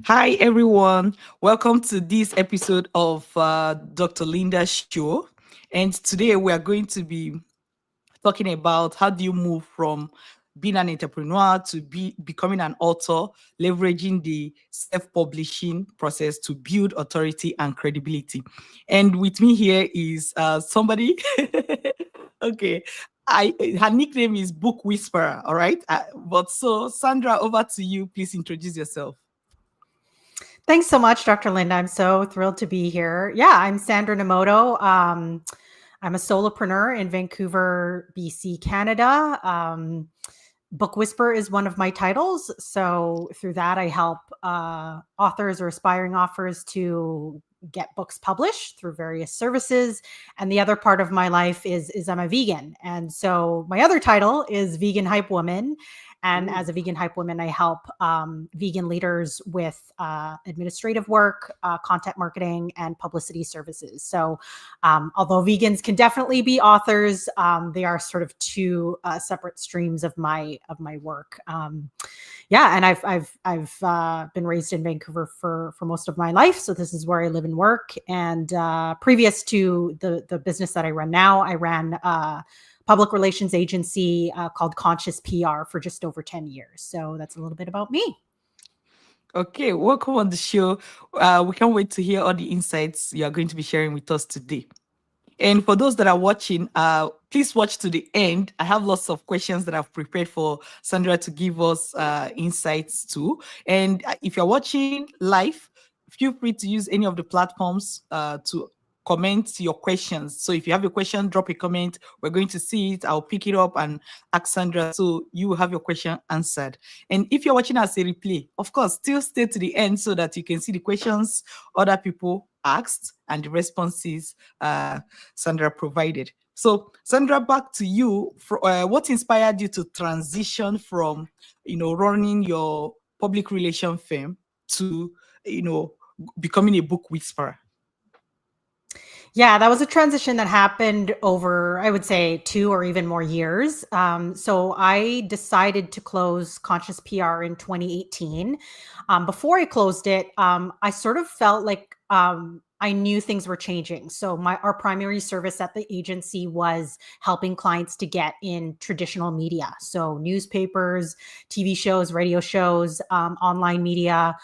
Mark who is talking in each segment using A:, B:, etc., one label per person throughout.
A: Hi, everyone. Welcome to this episode of Dr. Linda's show. And today we are going to be talking about how do you move from being an entrepreneur to becoming an author, leveraging the self-publishing process to build authority and credibility. And with me here is somebody. Okay. Her nickname is Book Whisperer. All right. But so Sandra, over to you. Please introduce yourself.
B: Thanks so much, Dr. Linda. I'm so thrilled to be here. Yeah, I'm Sandra Nomoto. I'm a solopreneur in Vancouver, BC, Canada. Book Whisper is one of my titles. So through that, I help authors or aspiring authors to get books published through various services. And the other part of my life is I'm a vegan. And so my other title is Vegan Hype Woman. And as a vegan hype woman, I help vegan leaders with administrative work, content marketing, and publicity services. So, although vegans can definitely be authors, they are sort of two separate streams of my work. Yeah, and I've been raised in Vancouver for most of my life, so this is where I live and work. And previous to the business that I run now, I ran public relations agency called Conscious PR for just over 10 years. So that's a little bit about me.
A: Okay, welcome on the show. We can't wait to hear all the insights you are going to be sharing with us today. And for those that are watching, please watch to the end. I have lots of questions that I've prepared for Sandra to give us insights to. And if you're watching live, feel free to use any of the platforms to comment your questions. So if you have a question, drop a comment. We're going to see it. I'll pick it up and ask Sandra so you will have your question answered. And if you're watching as a replay, of course, still stay to the end so that you can see the questions other people asked and the responses Sandra provided. So, Sandra, back to you. What inspired you to transition from, running your public relation firm to, you know, becoming a book whisperer?
B: Yeah, that was a transition that happened over, I would say, 2 or even more years. So I decided to close Conscious PR in 2018. Before I closed it, I sort of felt like I knew things were changing. So our primary service at the agency was helping clients to get in traditional media, so newspapers, TV shows, radio shows, online media.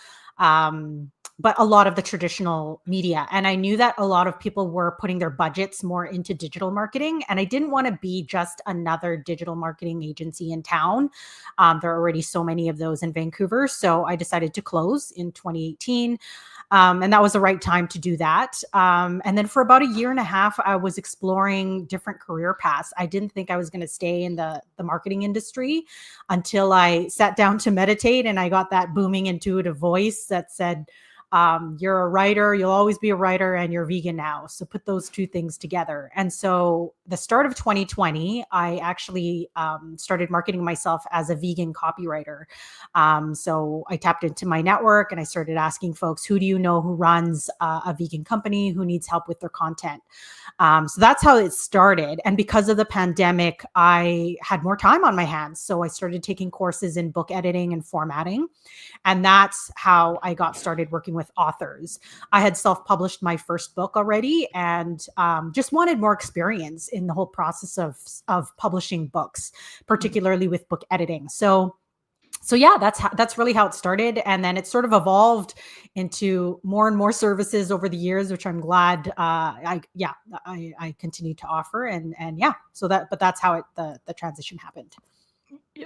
B: But a lot of the traditional media. And I knew that a lot of people were putting their budgets more into digital marketing. And I didn't want to be just another digital marketing agency in town. There are already so many of those in Vancouver. So I decided to close in 2018. And that was the right time to do that. And then for about a year and a half, I was exploring different career paths. I didn't think I was going to stay in the marketing industry until I sat down to meditate and I got that booming intuitive voice that said, you're a writer, you'll always be a writer, and you're vegan now. So put those two things together. And so the start of 2020, I actually started marketing myself as a vegan copywriter. So I tapped into my network and I started asking folks, who do you know who runs a vegan company, who needs help with their content? So that's how it started. And because of the pandemic, I had more time on my hands. So I started taking courses in book editing and formatting. And that's how I got started working with authors. I had self-published my first book already and just wanted more experience in the whole process of publishing books, particularly with book editing. So yeah, that's really how it started, and then it sort of evolved into more and more services over the years, which I'm glad I continue to offer, and yeah, but that's how the transition happened.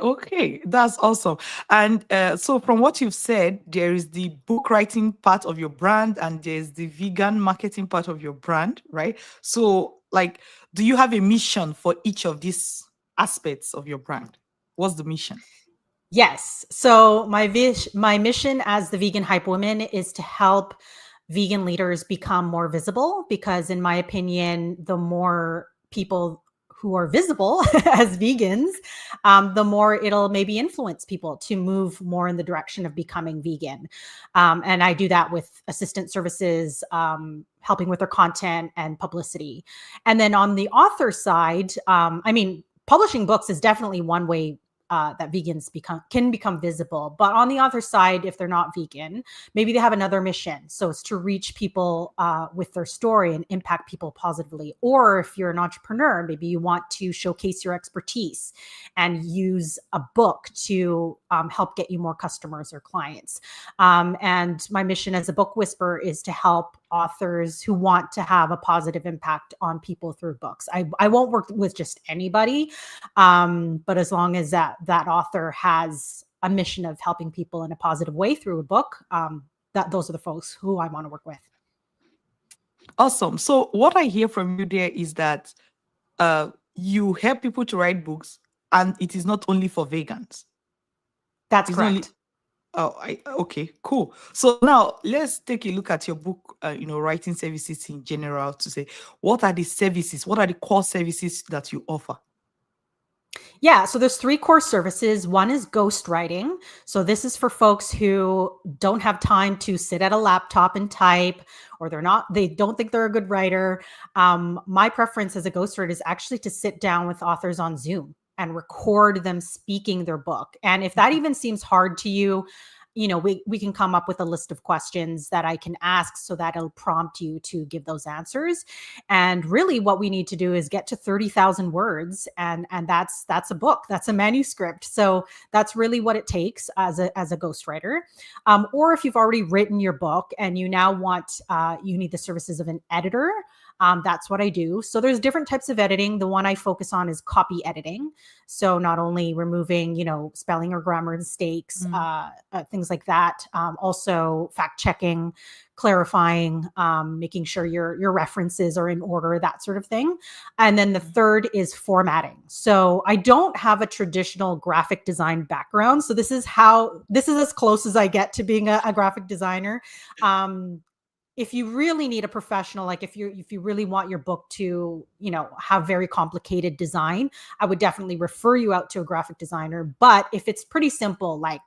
A: Okay, that's awesome. And so, from what you've said, there is the book writing part of your brand, and there's the vegan marketing part of your brand, right? So, like, do you have a mission for each of these aspects of your brand? What's the mission?
B: Yes. So my mission as the vegan hype woman is to help vegan leaders become more visible, because in my opinion, the more people who are visible as vegans, the more it'll maybe influence people to move more in the direction of becoming vegan. And I do that with assistant services, helping with their content and publicity. And then on the author side, I mean, publishing books is definitely one way that vegans can become visible. But on the other side, if they're not vegan, maybe they have another mission. So it's to reach people with their story and impact people positively. Or if you're an entrepreneur, maybe you want to showcase your expertise and use a book to help get you more customers or clients. And my mission as a book whisperer is to help authors who want to have a positive impact on people through books. I won't work with just anybody, but as long as that author has a mission of helping people in a positive way through a book, those are the folks who I want to work with.
A: Awesome. So what I hear from you there is that you help people to write books, and it is not only for vegans.
B: That's
A: It's not only.
B: correct.
A: Oh, okay, cool. So now let's take a look at your book, writing services in general, to say what are the services, what are the core services that you offer?
B: Yeah, so there's 3 core services. One is ghostwriting. So this is for folks who don't have time to sit at a laptop and type, or they don't think they're a good writer. My preference as a ghostwriter is actually to sit down with authors on Zoom and record them speaking their book. And if that even seems hard to you, we can come up with a list of questions that I can ask so that it'll prompt you to give those answers. And really what we need to do is get to 30,000 words. And that's a book, that's a manuscript. So that's really what it takes as a ghostwriter. Or if you've already written your book and you now you need the services of an editor, that's what I do. So there's different types of editing. The one I focus on is copy editing. So not only removing, spelling or grammar mistakes, things like that. Also fact checking, clarifying, making sure your references are in order, that sort of thing. And then the third is formatting. So I don't have a traditional graphic design background. So this is as close as I get to being a graphic designer. If you really need a professional, like if you really want your book to, have very complicated design, I would definitely refer you out to a graphic designer. But if it's pretty simple, like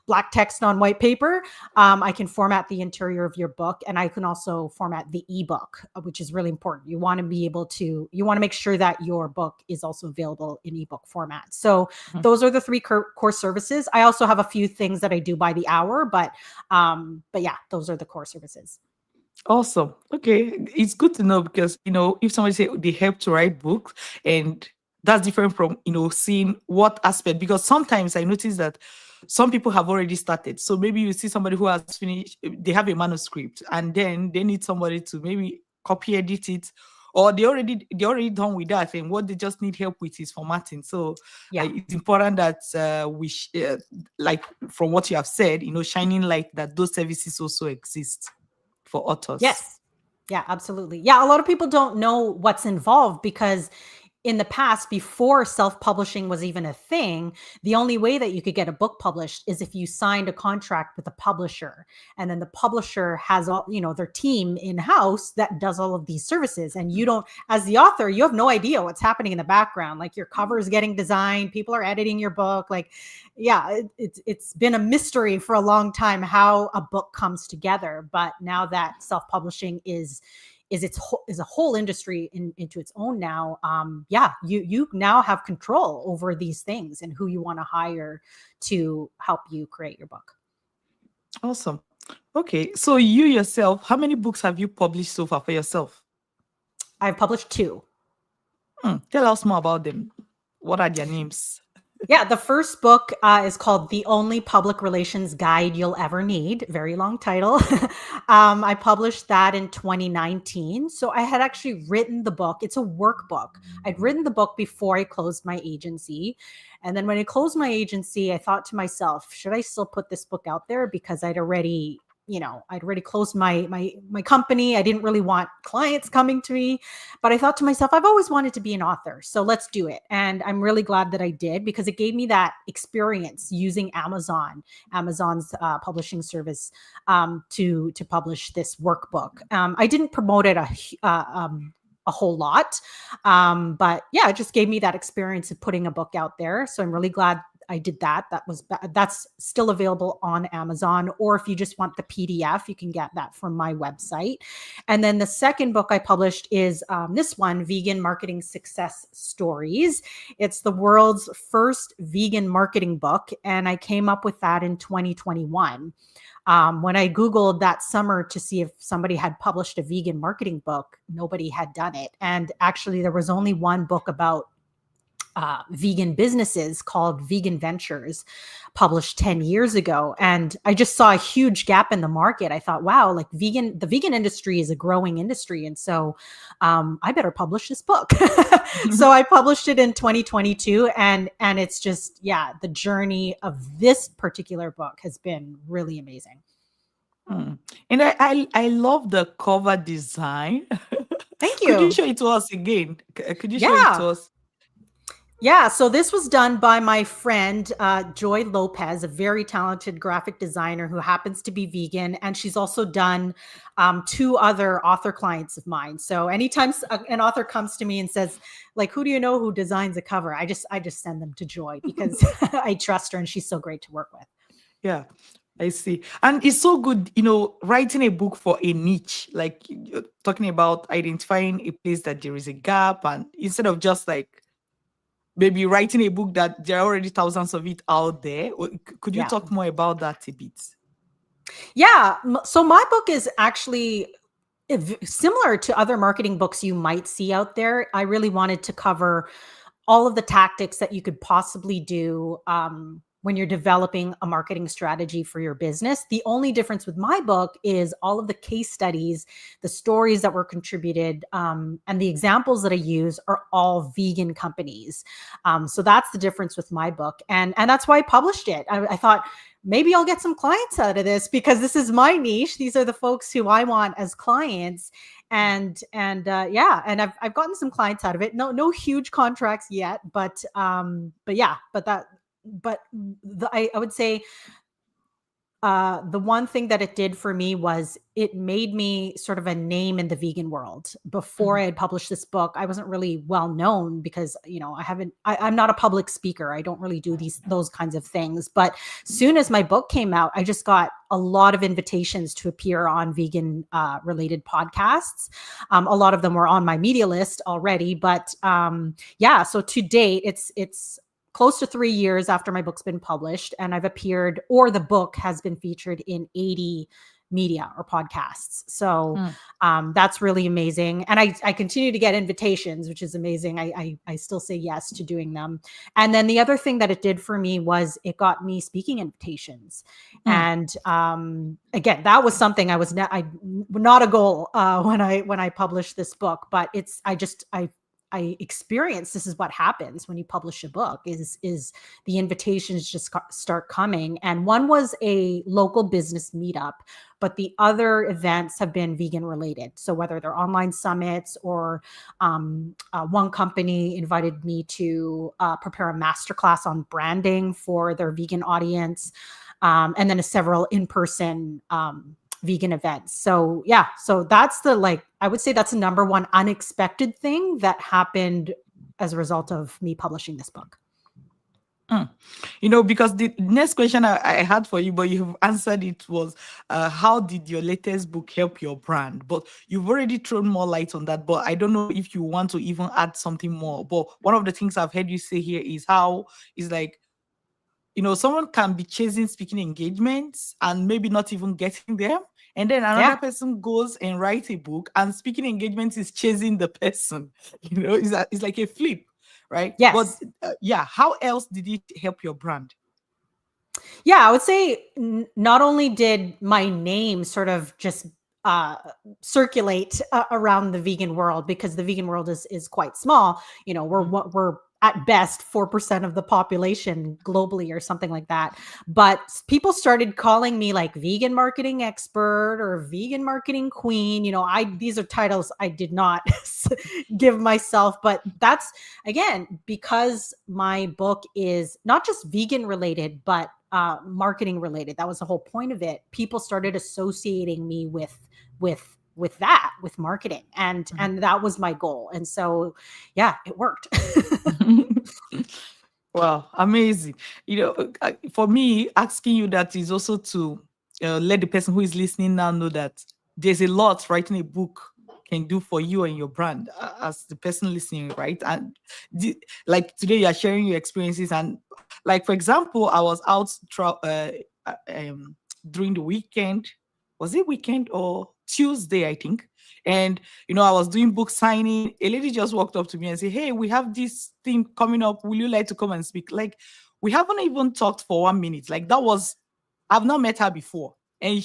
B: black text on white paper, I can format the interior of your book, and I can also format the ebook, which is really important. You want to make sure that your book is also available in ebook format. So those are the 3 core services. I also have a few things that I do by the hour, but yeah, those are the core services.
A: Awesome. Okay. It's good to know because, if somebody say they help to write books, and that's different from, seeing what aspect, because sometimes I notice that some people have already started. So maybe you see somebody who has finished, they have a manuscript, and then they need somebody to maybe copy edit it, or they already done with that, and what they just need help with is formatting. So
B: Yeah.
A: it's important that like from what you have said, shining light that those services also exist for authors.
B: Yes. Yeah, absolutely. Yeah, a lot of people don't know what's involved because in the past, before self-publishing was even a thing, the only way that you could get a book published is if you signed a contract with a publisher. And then the publisher has all, their team in-house that does all of these services. And you don't, as the author, you have no idea what's happening in the background. Like your cover is getting designed, people are editing your book. Like, yeah, it's been a mystery for a long time how a book comes together. But now that self-publishing is a whole industry into its own now. Yeah, you now have control over these things and who you want to hire to help you create your book.
A: Awesome. Okay, so you yourself, how many books have you published so far for yourself?
B: I've published 2.
A: Tell us more about them. What are their names?
B: Yeah, the first book is called The Only Public Relations Guide You'll Ever Need. Very long title. I published that in 2019. So I had actually written the book. It's a workbook. I'd written the book before I closed my agency. And then when I closed my agency, I thought to myself, should I still put this book out there? Because I'd already closed my company. I didn't really want clients coming to me, but I thought to myself, I've always wanted to be an author. So let's do it. And I'm really glad that I did, because it gave me that experience using Amazon's publishing service, to publish this workbook. I didn't promote it a whole lot. But yeah, it just gave me that experience of putting a book out there. So I'm really glad I did that. That's still available on Amazon, or if you just want the PDF, you can get that from my website. And then the second book I published is this one, Vegan Marketing Success Stories. It's the world's first vegan marketing book, and I came up with that in 2021. When I Googled that summer to see if somebody had published a vegan marketing book, nobody had done it. And actually, there was only one book about vegan businesses called Vegan Ventures, published 10 years ago. And I just saw a huge gap in the market. I thought, wow, like the vegan industry is a growing industry. And so I better publish this book. So I published it in 2022. And it's just, yeah, the journey of this particular book has been really amazing.
A: And I love the cover design.
B: Thank
A: Could you
B: you.
A: show it to us again? Could you show it
B: Yeah.
A: to us?
B: Yeah, so this was done by my friend Joy Lopez, a very talented graphic designer who happens to be vegan, and she's also done two other author clients of mine. So anytime an author comes to me and says, like, "Who do you know who designs a cover?" I just send them to Joy because I trust her and she's so great to work with.
A: Yeah, I see. And it's so good, writing a book for a niche, like you're talking about identifying a place that there is a gap, and instead of just like maybe writing a book that there are already thousands of it out there. Could you
B: Yeah.
A: talk more about that a bit?
B: Yeah. So my book is actually similar to other marketing books you might see out there. I really wanted to cover all of the tactics that you could possibly do when you're developing a marketing strategy for your business. The only difference with my book is all of the case studies, the stories that were contributed, and the examples that I use are all vegan companies. So that's the difference with my book. And that's why I published it. I thought, maybe I'll get some clients out of this because this is my niche. These are the folks who I want as clients. And yeah, and I've gotten some clients out of it. No huge contracts yet, but yeah, but I would say the one thing that it did for me was it made me sort of a name in the vegan world. Before I had published this book, I wasn't really well known because, I'm not a public speaker. I don't really do those kinds of things. But soon as my book came out, I just got a lot of invitations to appear on vegan related podcasts. A lot of them were on my media list already, but yeah, so to date, it's close to 3 years after my book's been published, and I've appeared, or the book has been featured in 80 media or podcasts. So that's really amazing. And I continue to get invitations, which is amazing. I still say yes to doing them. And then the other thing that it did for me was it got me speaking invitations. And again, that was something I was not a goal when I published this book, but I experienced this is what happens when you publish a book is the invitations just start coming. And one was a local business meetup, but the other events have been vegan related. So whether they're online summits or one company invited me to prepare a masterclass on branding for their vegan audience, and then several in-person vegan events. So yeah, so that's I would say that's the number one unexpected thing that happened as a result of me publishing this book.
A: Because the next question I had for you, but you've answered it, was how did your latest book help your brand? But you've already thrown more light on that, but I don't know if you want to even add something more. But one of the things I've heard you say here is how is like, someone can be chasing speaking engagements and maybe not even getting them. And then another person goes and writes a book and speaking engagements is chasing the person. It's like a flip, right?
B: Yes.
A: But yeah, how else did it help your brand?
B: Yeah, I would say not only did my name sort of just circulate around the vegan world, because the vegan world is quite small. We're at best 4% of the population globally or something like that. But people started calling me like vegan marketing expert or vegan marketing queen. These are titles I did not give myself, but that's again because my book is not just vegan related, but marketing related. That was the whole point of it. People started associating me with marketing, and that was my goal. And so yeah, it worked.
A: Wow, amazing. For me, asking you that is also to let the person who is listening now know that there's a lot writing a book can do for you and your brand as the person listening, right? And like today, you are sharing your experiences, and like for example, I was out uh, um, during the weekend. Was it weekend or Tuesday? I think. And I was doing book signing. A lady just walked up to me and said, "Hey, we have this thing coming up. Will you like to come and speak?" Like, we haven't even talked for 1 minute. Like, that was, I've not met her before. And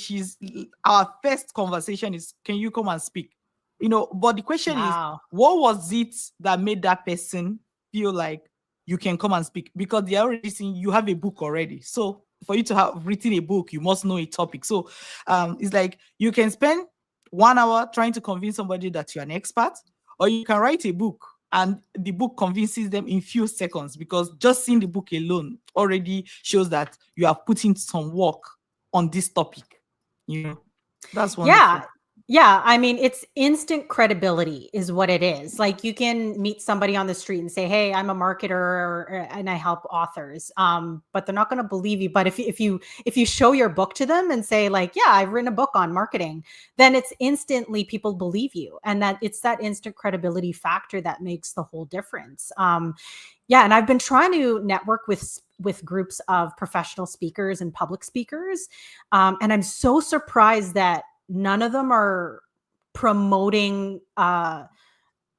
A: our first conversation is, "Can you come and speak?" But the question is,
B: Wow.
A: what was it that made that person feel like you can come and speak? Because they're already seeing you have a book already. So for you to have written a book, you must know a topic. So it's like you can spend 1 hour trying to convince somebody that you're an expert, or you can write a book and the book convinces them in few seconds, because just seeing the book alone already shows that you have put in some work on this topic. You know, that's
B: Yeah.
A: wonderful.
B: Yeah. I mean, it's instant credibility is what it is. Like you can meet somebody on the street and say, "Hey, I'm a marketer and I help authors." But they're not going to believe you. But if you show your book to them and say like, "Yeah, I've written a book on marketing," then it's instantly people believe you. And that it's that instant credibility factor that makes the whole difference. Yeah, and I've been trying to network with groups of professional speakers and public speakers, and I'm so surprised that none of them are promoting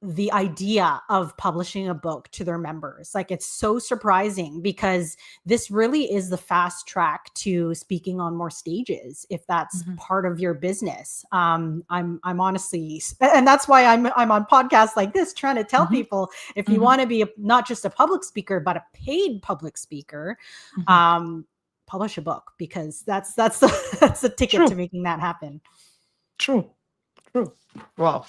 B: the idea of publishing a book to their members. Like it's so surprising because this really is the fast track to speaking on more stages if that's
A: Mhm,
B: part of your business. I'm honestly, and that's why I'm on podcasts like this trying to tell
A: mhm,
B: people if you
A: mhm,
B: want to be not just a public speaker but a paid public speaker,
A: mhm.
B: um, publish a book because that's the, that's the ticket to
A: True,
B: making that happen.
A: true, true. Wow.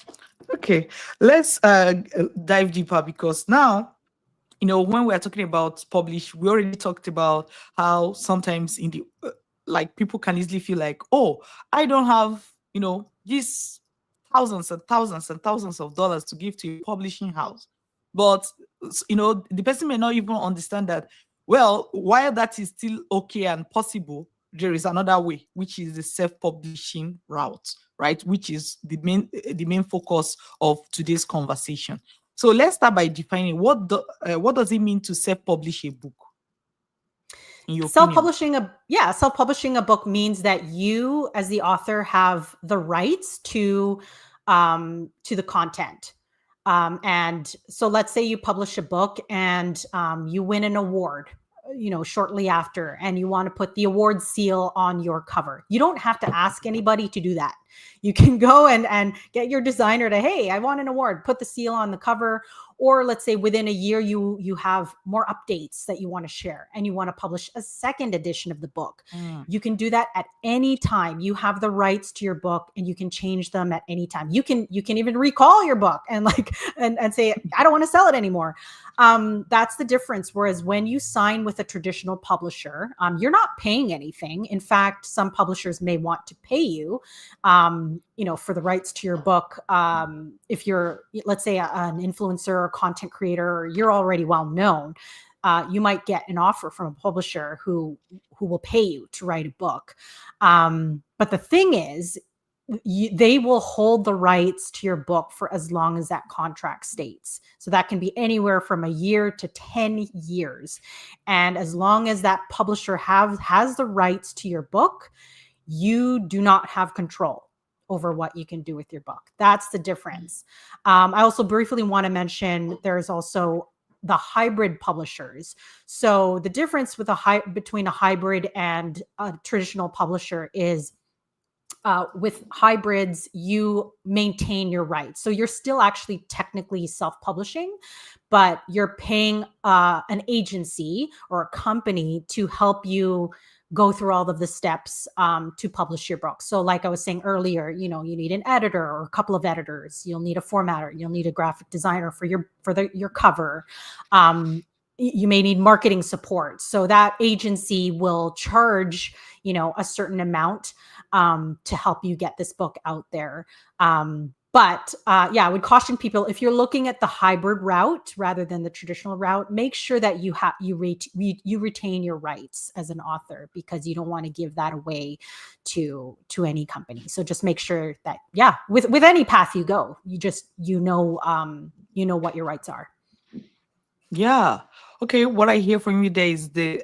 A: Okay, let's dive deeper, because now, when we're talking about publish, we already talked about how sometimes in the like, people can easily feel like, "Oh, I don't have, these thousands and thousands and thousands of dollars to give to a publishing house." But the person may not even understand that, well, while that is still okay and possible, there is another way, which is the self-publishing route, right? Which is the main focus of today's conversation. So let's start by defining what does it mean to self-publish a book, in your opinion?
B: Self-publishing a book means that you as the author have the rights to the content. And so let's say you publish a book and you win an award, shortly after, and you want to put the award seal on your cover. You don't have to ask anybody to do that. You can go and get your designer to, "Hey, I want an award, put the seal on the cover." Or let's say within a year you have more updates that you want to share and you want to publish a second edition of the book.
A: Mm,
B: You can do that at any time. You have the rights to your book and you can change them at any time. You can even recall your book and like and say, "I don't want to sell it anymore." That's the difference. Whereas when you sign with a traditional publisher, you're not paying anything. In fact, some publishers may want to pay you, for the rights to your book. If you're, let's say, an influencer or content creator, or you're already well known, you might get an offer from a publisher who will pay you to write a book. But the thing is, they will hold the rights to your book for as long as that contract states. So that can be anywhere from a year to 10 years. And as long as that publisher has the rights to your book, you do not have control over what you can do with your book. That's the difference. I also briefly want to mention there's also the hybrid publishers. So the difference with between a hybrid and a traditional publisher is, with hybrids, you maintain your rights. So you're still actually technically self-publishing, but you're paying an agency or a company to help you go through all of the steps to publish your book. So like I was saying earlier, you need an editor or a couple of editors. You'll need a formatter. You'll need a graphic designer for your cover. You may need marketing support. So that agency will charge, a certain amount to help you get this book out there. But yeah, I would caution people, if you're looking at the hybrid route rather than the traditional route, make sure that you retain your rights as an author, because you don't want to give that away to any company. So just make sure that, yeah, with any path you go, you know what your rights are.
A: Yeah. Okay. What I hear from you there is the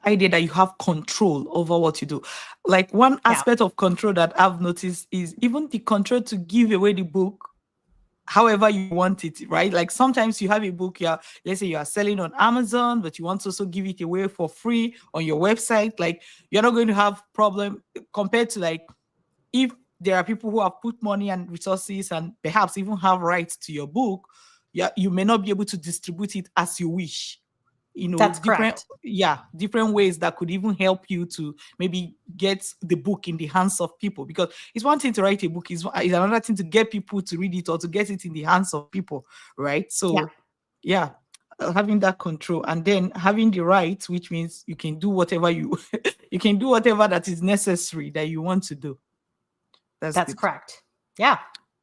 A: idea that you have control over what you do. Like one
B: Yeah,
A: aspect of control that I've noticed is even the control to give away the book however you want it, right? Like sometimes you have a book, yeah, let's say you are selling on Amazon, but you want to also give it away for free on your website. Like you're not going to have problem compared to like if there are people who have put money and resources and perhaps even have rights to your book, yeah, you may not be able to distribute it as you wish.
B: that's
A: Different,
B: correct.
A: yeah, different ways that could even help you to maybe get the book in the hands of people. Because it's one thing to write a book, is another thing to get people to read it or to get it in the hands of people, right?
B: Yeah,
A: So, yeah, having that control and then having the right, which means you can do whatever you you can do whatever that is necessary that you want to do. That's
B: that's
A: good.
B: correct. Yeah.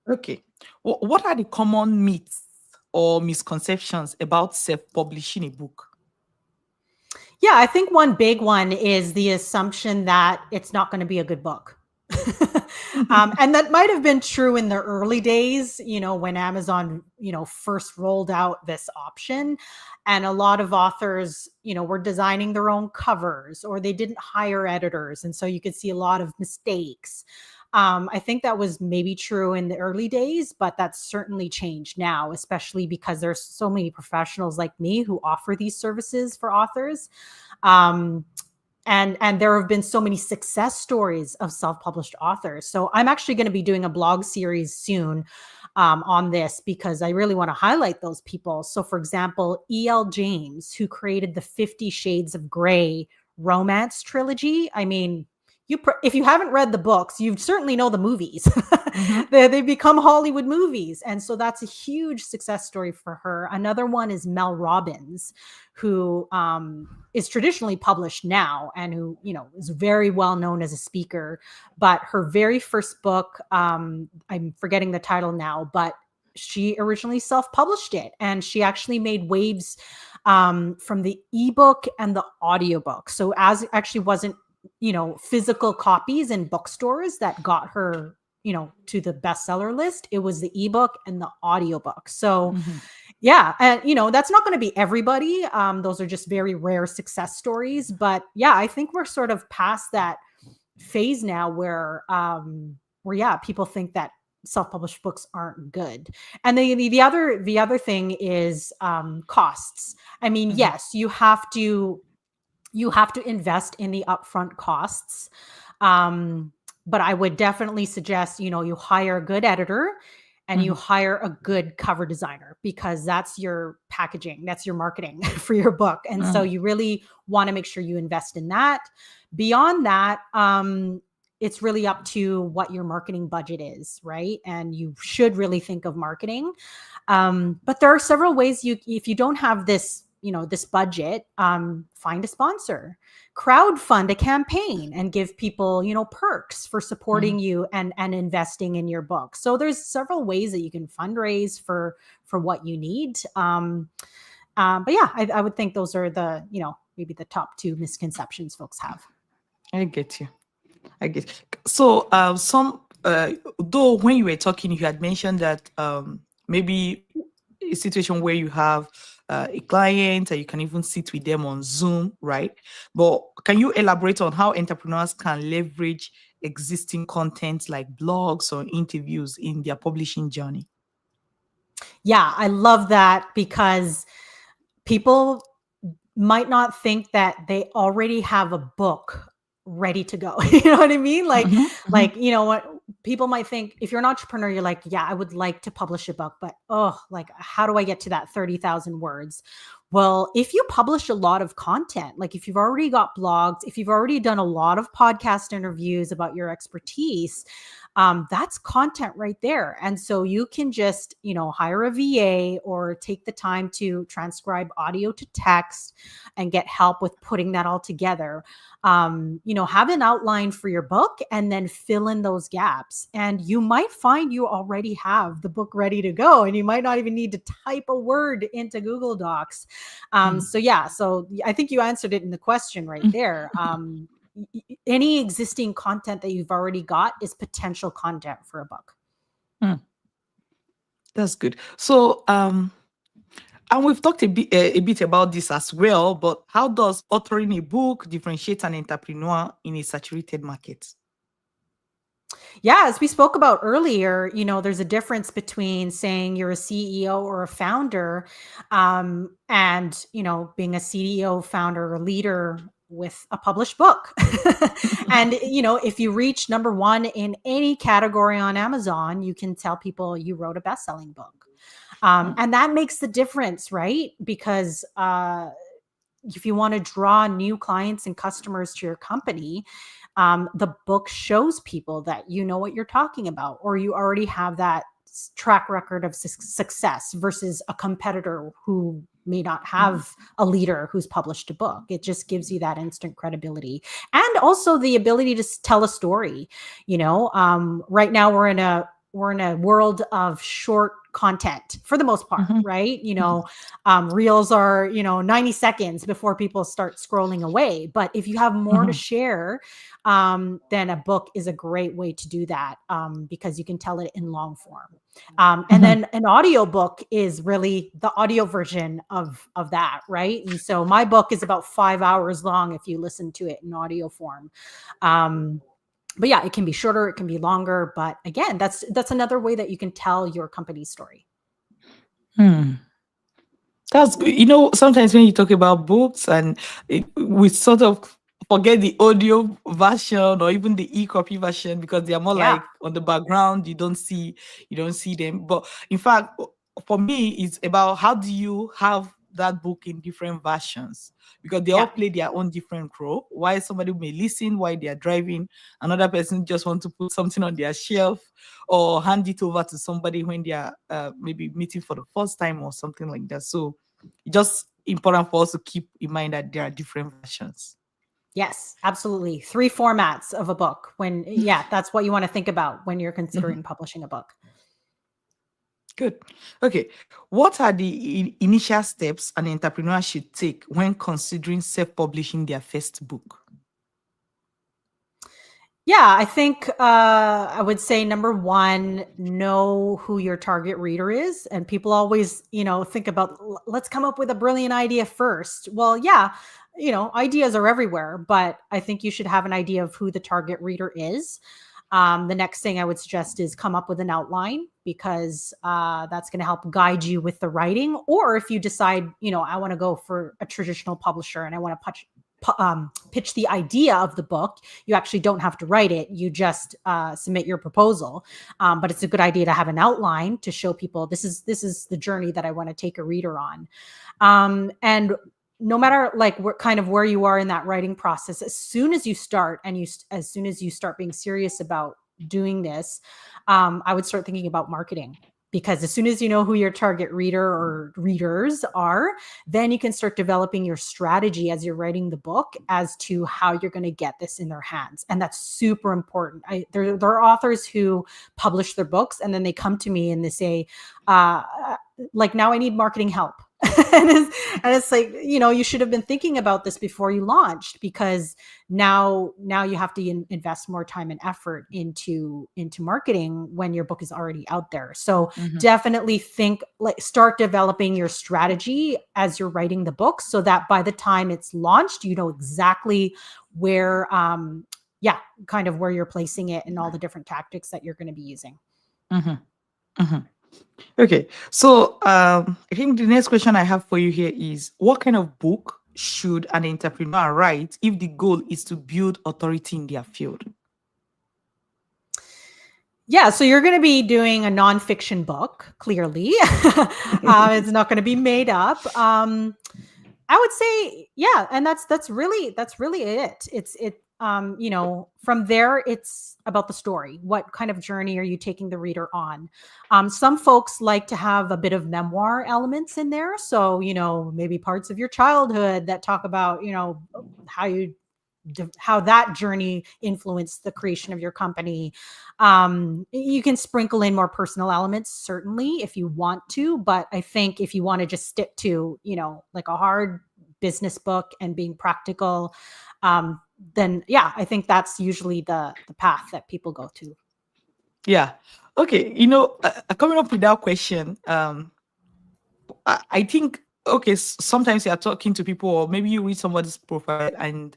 A: Okay. What are the common myths or misconceptions about self-publishing a book?
B: Yeah, I think one big one is the assumption that it's not going to be a good book. And that might have been true in the early days, when Amazon, first rolled out this option. And a lot of authors, were designing their own covers, or they didn't hire editors. And so you could see a lot of mistakes. I think that was maybe true in the early days, but that's certainly changed now, especially because there's so many professionals like me who offer these services for authors. Um, and there have been so many success stories of self-published authors. So I'm actually going to be doing a blog series soon on this, because I really want to highlight those people. So for example, E.L. James, who created the 50 Shades of Grey romance trilogy. I mean, if you haven't read the books, you certainly know the movies.
A: Mhm.
B: They become Hollywood movies. And so that's a huge success story for her. Another one is Mel Robbins, who is traditionally published now, and who, is very well known as a speaker. But her very first book, I'm forgetting the title now, but she originally self-published it, and she actually made waves from the ebook and the audiobook. So as it actually wasn't, physical copies in bookstores that got her, to the bestseller list, it was the ebook and the audiobook. So
A: Mhm.
B: yeah, and that's not going to be everybody. Those are just very rare success stories. But yeah, I think we're sort of past that phase now where yeah, people think that self-published books aren't good. And the other thing is costs. I mean,
A: Mhm.
B: yes, you have to invest in the upfront costs. Um, but I would definitely suggest, you hire a good editor and you
A: Mhm.
B: hire a good cover designer, because that's your packaging, that's your marketing for your book. And so
A: Mhm.
B: you really want to make sure you invest in that. Beyond that, it's really up to what your marketing budget is, right? And you should really think of marketing. But there are several ways if you don't have this budget, find a sponsor, crowd fund a campaign, and give people, perks for supporting
A: Mhm.
B: you and investing in your book. So there's several ways that you can fundraise for what you need. But yeah, I would think those are maybe the top two misconceptions folks have.
A: I get you. I get. So, some though when you were talking, you had mentioned that maybe a situation where you have a client and you can even sit with them on Zoom, right? But can you elaborate on how entrepreneurs can leverage existing content like blogs or interviews in their publishing journey?
B: Yeah, I love that, because people might not think that they already have a book ready to go. You know what I mean? Like,
A: Mhm. Mhm.
B: what people might think, if you're an entrepreneur, you're like, yeah, I would like to publish a book, but oh, like, how do I get to that 30,000 words? Well, if you publish a lot of content, like if you've already got blogs, if you've already done a lot of podcast interviews about your expertise, that's content right there. And so you can just, hire a VA or take the time to transcribe audio to text and get help with putting that all together. Have an outline for your book and then fill in those gaps. And you might find you already have the book ready to go and you might not even need to type a word into Google Docs. So I think you answered it in the question right there. Any existing content that you've already got is potential content for a book.
A: That's good. So, and we've talked a bit about this as well, but how does authoring a book differentiate an entrepreneur in a saturated market?
B: Yeah, as we spoke about earlier, there's a difference between saying you're a CEO or a founder, and being a CEO, founder, or leader with a published book. And if you reach number one in any category on Amazon, you can tell people you wrote a best-selling book. And that makes the difference, right? Because if you want to draw new clients and customers to your company, the book shows people that you know what you're talking about, or you already have that track record of success versus a competitor who may not have a leader who's published a book. It just gives you that instant credibility and also the ability to tell a story. Right now we're in a world of short content for the most part, right? Reels are 90 seconds before people start scrolling away. But if you have more to share, then a book is a great way to do that, because you can tell it in long form. And then an audio book is really the audio version of that, right? And so my book is about 5 hours long if you listen to it in audio form. But yeah, it can be shorter, it can be longer. But again, that's another way that you can tell your company's story.
A: That's good. Sometimes when you talk about books and we sort of forget the audio version or even the e-copy version because they are more
B: Yeah.
A: like on the background. You don't see them. But in fact, for me, it's about how do you have that book in different versions because they all
B: Yeah.
A: play their own different role. Why somebody may listen while they are driving, another person just want to put something on their shelf or hand it over to somebody when they are maybe meeting for the first time or something like that. So it's just important for us to keep in mind that there are different versions.
B: Yes, absolutely. 3 formats of a book that's what you want to think about when you're considering publishing a book.
A: Good. Okay. What are the initial steps an entrepreneur should take when considering self-publishing their first book?
B: Yeah, I think I would say number one, know who your target reader is. And people always, think about, let's come up with a brilliant idea first. Well, yeah, ideas are everywhere, but I think you should have an idea of who the target reader is. The next thing I would suggest is come up with an outline because that's going to help guide you with the writing. Or if you decide, I want to go for a traditional publisher and I want to pitch the idea of the book, you actually don't have to write it. You just submit your proposal. But it's a good idea to have an outline to show people this is the journey that I want to take a reader on. And no matter where you are in that writing process, as soon as you start as soon as you start being serious about doing this, I would start thinking about marketing. Because as soon as you know who your target reader or readers are, then you can start developing your strategy as you're writing the book as to how you're going to get this in their hands. And that's super important. There are authors who publish their books and then they come to me and they say, now I need marketing help. and it's like, you should have been thinking about this before you launched, because now you have to invest more time and effort into marketing when your book is already out there. So definitely start developing your strategy as you're writing the book so that by the time it's launched, you know exactly where, kind of where you're placing it and all the different tactics that you're going to be using.
A: Okay, so I think the next question I have for you here is, what kind of book should an entrepreneur write if the goal is to build authority in their field?
B: Yeah, so you're going to be doing a nonfiction book, clearly. It's not going to be made up. I would say, yeah, and that's really it. From there, it's about the story. What kind of journey are you taking the reader on? Some folks like to have a bit of memoir elements in there, so maybe parts of your childhood that talk about how you how that journey influenced the creation of your company. You can sprinkle in more personal elements, certainly, if you want to. But I think if you want to just stick to, like a hard business book and being practical, then yeah, I think that's usually the path that people go to.
A: Yeah. Okay. Coming up with that question, I think, okay, sometimes you are talking to people, or maybe you read somebody's profile and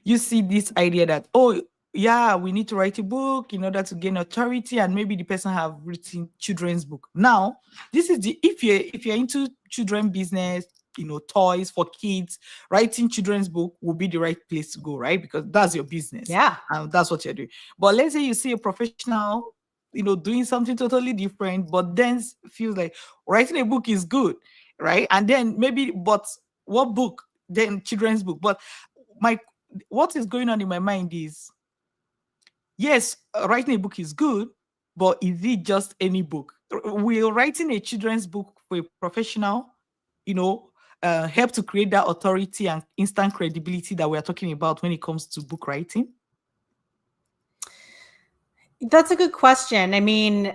A: you see this idea that, oh, yeah, we need to write a book in order to gain authority, and maybe the person have written children's book. Now, this is the if you're into children business, toys for kids, writing children's book will be the right place to go, right? Because that's your business
B: Yeah.
A: and that's what you're doing. But let's say you see a professional, doing something totally different, but then feels like writing a book is good, right? And then maybe, but what book? Then children's book. But my what is going on in my mind is, yes, writing a book is good, but is it just any book? Will writing a children's book for a professional, you know, help to create that authority and instant credibility that we're talking about when it comes to book writing?
B: That's a good question. I mean,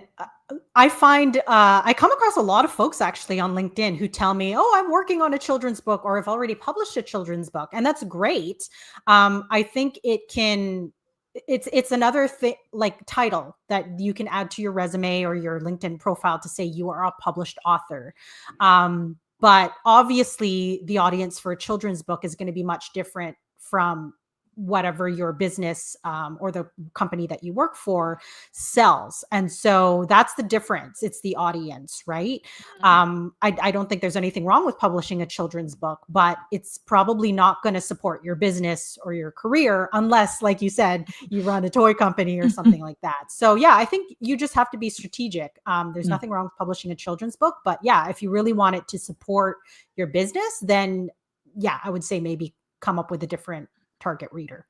B: I find I come across a lot of folks actually on LinkedIn who tell me, "Oh, I'm working on a children's book, or I've already published a children's book," and that's great. I think it's another thing, like title that you can add to your resume or your LinkedIn profile to say you are a published author. But obviously, the audience for a children's book is going to be much different from whatever your business or the company that you work for sells. And so that's the difference. It's the audience, right? I don't think there's anything wrong with publishing a children's book, but it's probably not going to support your business or your career unless, like you said, you run a toy company or something like that. So yeah, I think you just have to be strategic. There's
A: Mm,
B: nothing wrong with publishing a children's book, but yeah, if you really want it to support your business, then yeah, I would say maybe come up with a different target reader.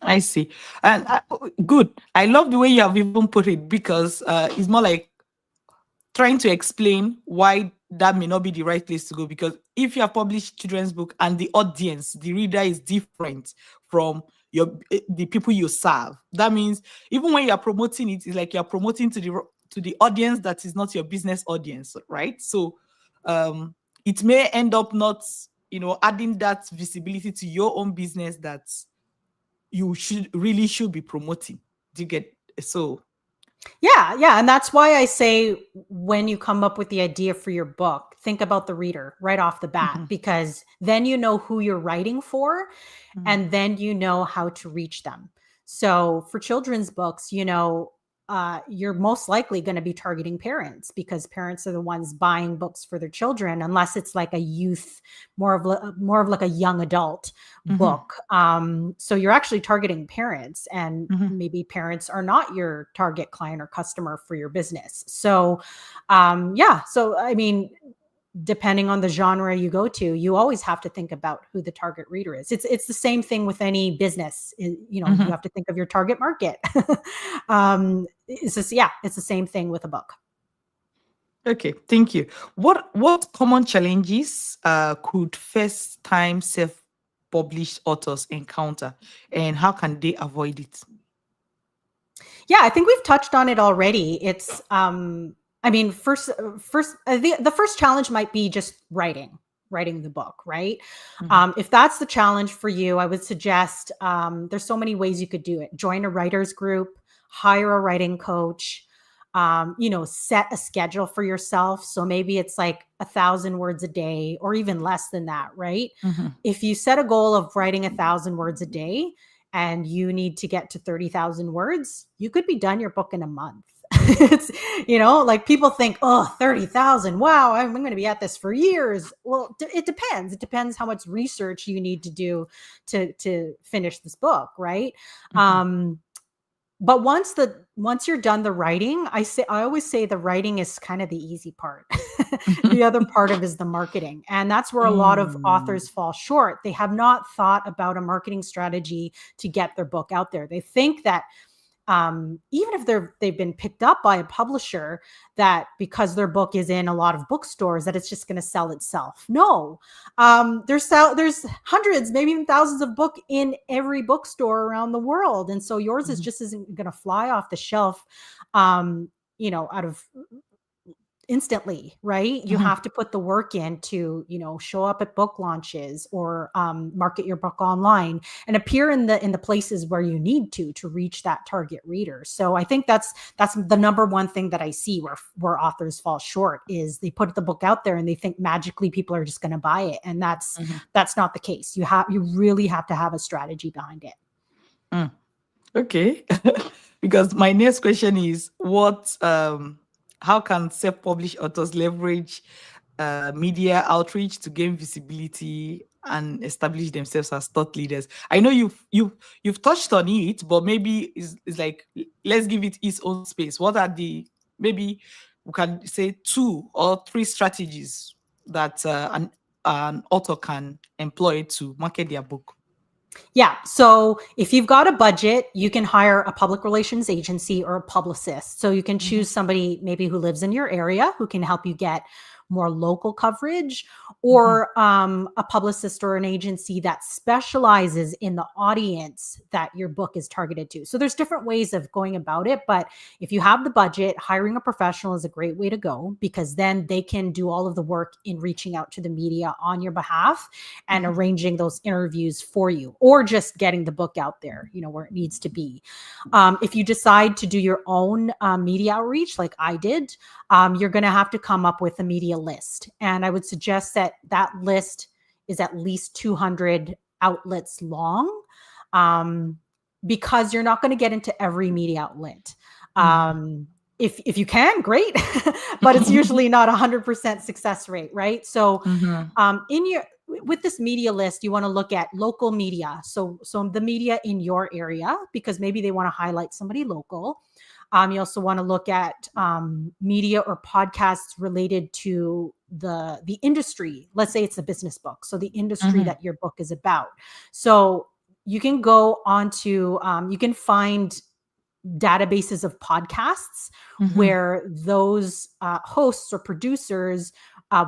A: I see. And good. I love the way you have even put it, because it's more like trying to explain why that may not be the right place to go. Because if you have published children's book and the audience, the reader is different from the people you serve, that means even when you are promoting it, it's like you're promoting to the audience that is not your business audience, right? So um it may end up not, adding that visibility to your own business that you should be promoting. Do you get? So
B: Yeah, and that's why I say when you come up with the idea for your book, think about the reader right off the bat,
A: mhm,
B: because then you know who you're writing for,
A: mhm,
B: and then you know how to reach them. So for children's books, you're most likely going to be targeting parents, because parents are the ones buying books for their children, unless it's like a youth, more of like a young adult
A: mhm,
B: book. So you're actually targeting parents, and
A: mhm.
B: maybe parents are not your target client or customer for your business. So, yeah. So I mean, depending on the genre you go to, you always have to think about who the target reader is. It's the same thing with any business. You
A: Mhm.
B: have to think of your target market. It's the same thing with a book.
A: Okay, thank you. What common challenges could first time self published authors encounter, and how can they avoid it?
B: Yeah, I think we've touched on it already. It's I mean, first the first challenge might be just writing the book, right?
A: Mhm,
B: If that's the challenge for you, I would suggest there's so many ways you could do it. Join a writers group, hire a writing coach, set a schedule for yourself. So maybe it's like 1,000 words a day or even less than that, right?
A: mhm,
B: If you set a goal of writing 1,000 words a day and you need to get to 30,000 words, you could be done your book in a month. It's, like people think, oh, 30,000. Wow, I'm going to be at this for years. Well, it depends. It depends how much research you need to do to finish this book, right?
A: mhm,
B: Um, But once you're done the writing, I always say the writing is kind of the easy part. The other part of is the marketing. And that's where a lot of
A: Mm,
B: authors fall short. They have not thought about a marketing strategy to get their book out there. They think that even if they've been picked up by a publisher, that because their book is in a lot of bookstores, that it's just going to sell itself. No, there's hundreds, maybe even thousands of book in every bookstore around the world, and so yours is
A: mhm,
B: just isn't going to fly off the shelf. Um, out of instantly, right? You
A: mhm.
B: have to put the work in to, show up at book launches or market your book online and appear in the places where you need to reach that target reader. So I think that's the number one thing that I see where authors fall short is they put the book out there and they think magically people are just going to buy it, and
A: Mhm.
B: that's not the case. You really have to have a strategy behind it.
A: Mm. Okay. Because my next question is how can self-published authors leverage media outreach to gain visibility and establish themselves as thought leaders? I know you've touched on it, but maybe it's like let's give it its own space. What are the maybe we can say two or three strategies that an author can employ to market their book?
B: Yeah. So if you've got a budget, you can hire a public relations agency or a publicist. So you can
A: Mhm,
B: choose somebody maybe who lives in your area who can help you get more local coverage,
A: mhm,
B: or a publicist or an agency that specializes in the audience that your book is targeted to. So there's different ways of going about it. But if you have the budget, hiring a professional is a great way to go, because then they can do all of the work in reaching out to the media on your behalf and
A: mhm,
B: arranging those interviews for you, or just getting the book out there, where it needs to be. If you decide to do your own media outreach, like I did, you're going to have to come up with a media list. And I would suggest that that list is at least 200 outlets long, um, because you're not going to get into every media outlet.
A: mhm.
B: If you can, great, but it's usually not 100% success rate, right? So
A: Mhm,
B: in your with this media list, you want to look at local media. So the media in your area, because maybe they want to highlight somebody local. You also want to look at media or podcasts related to the industry. Let's say it's a business book, so the industry
A: mhm,
B: that your book is about. So you can go onto you can find databases of podcasts
A: mhm,
B: where those hosts or producers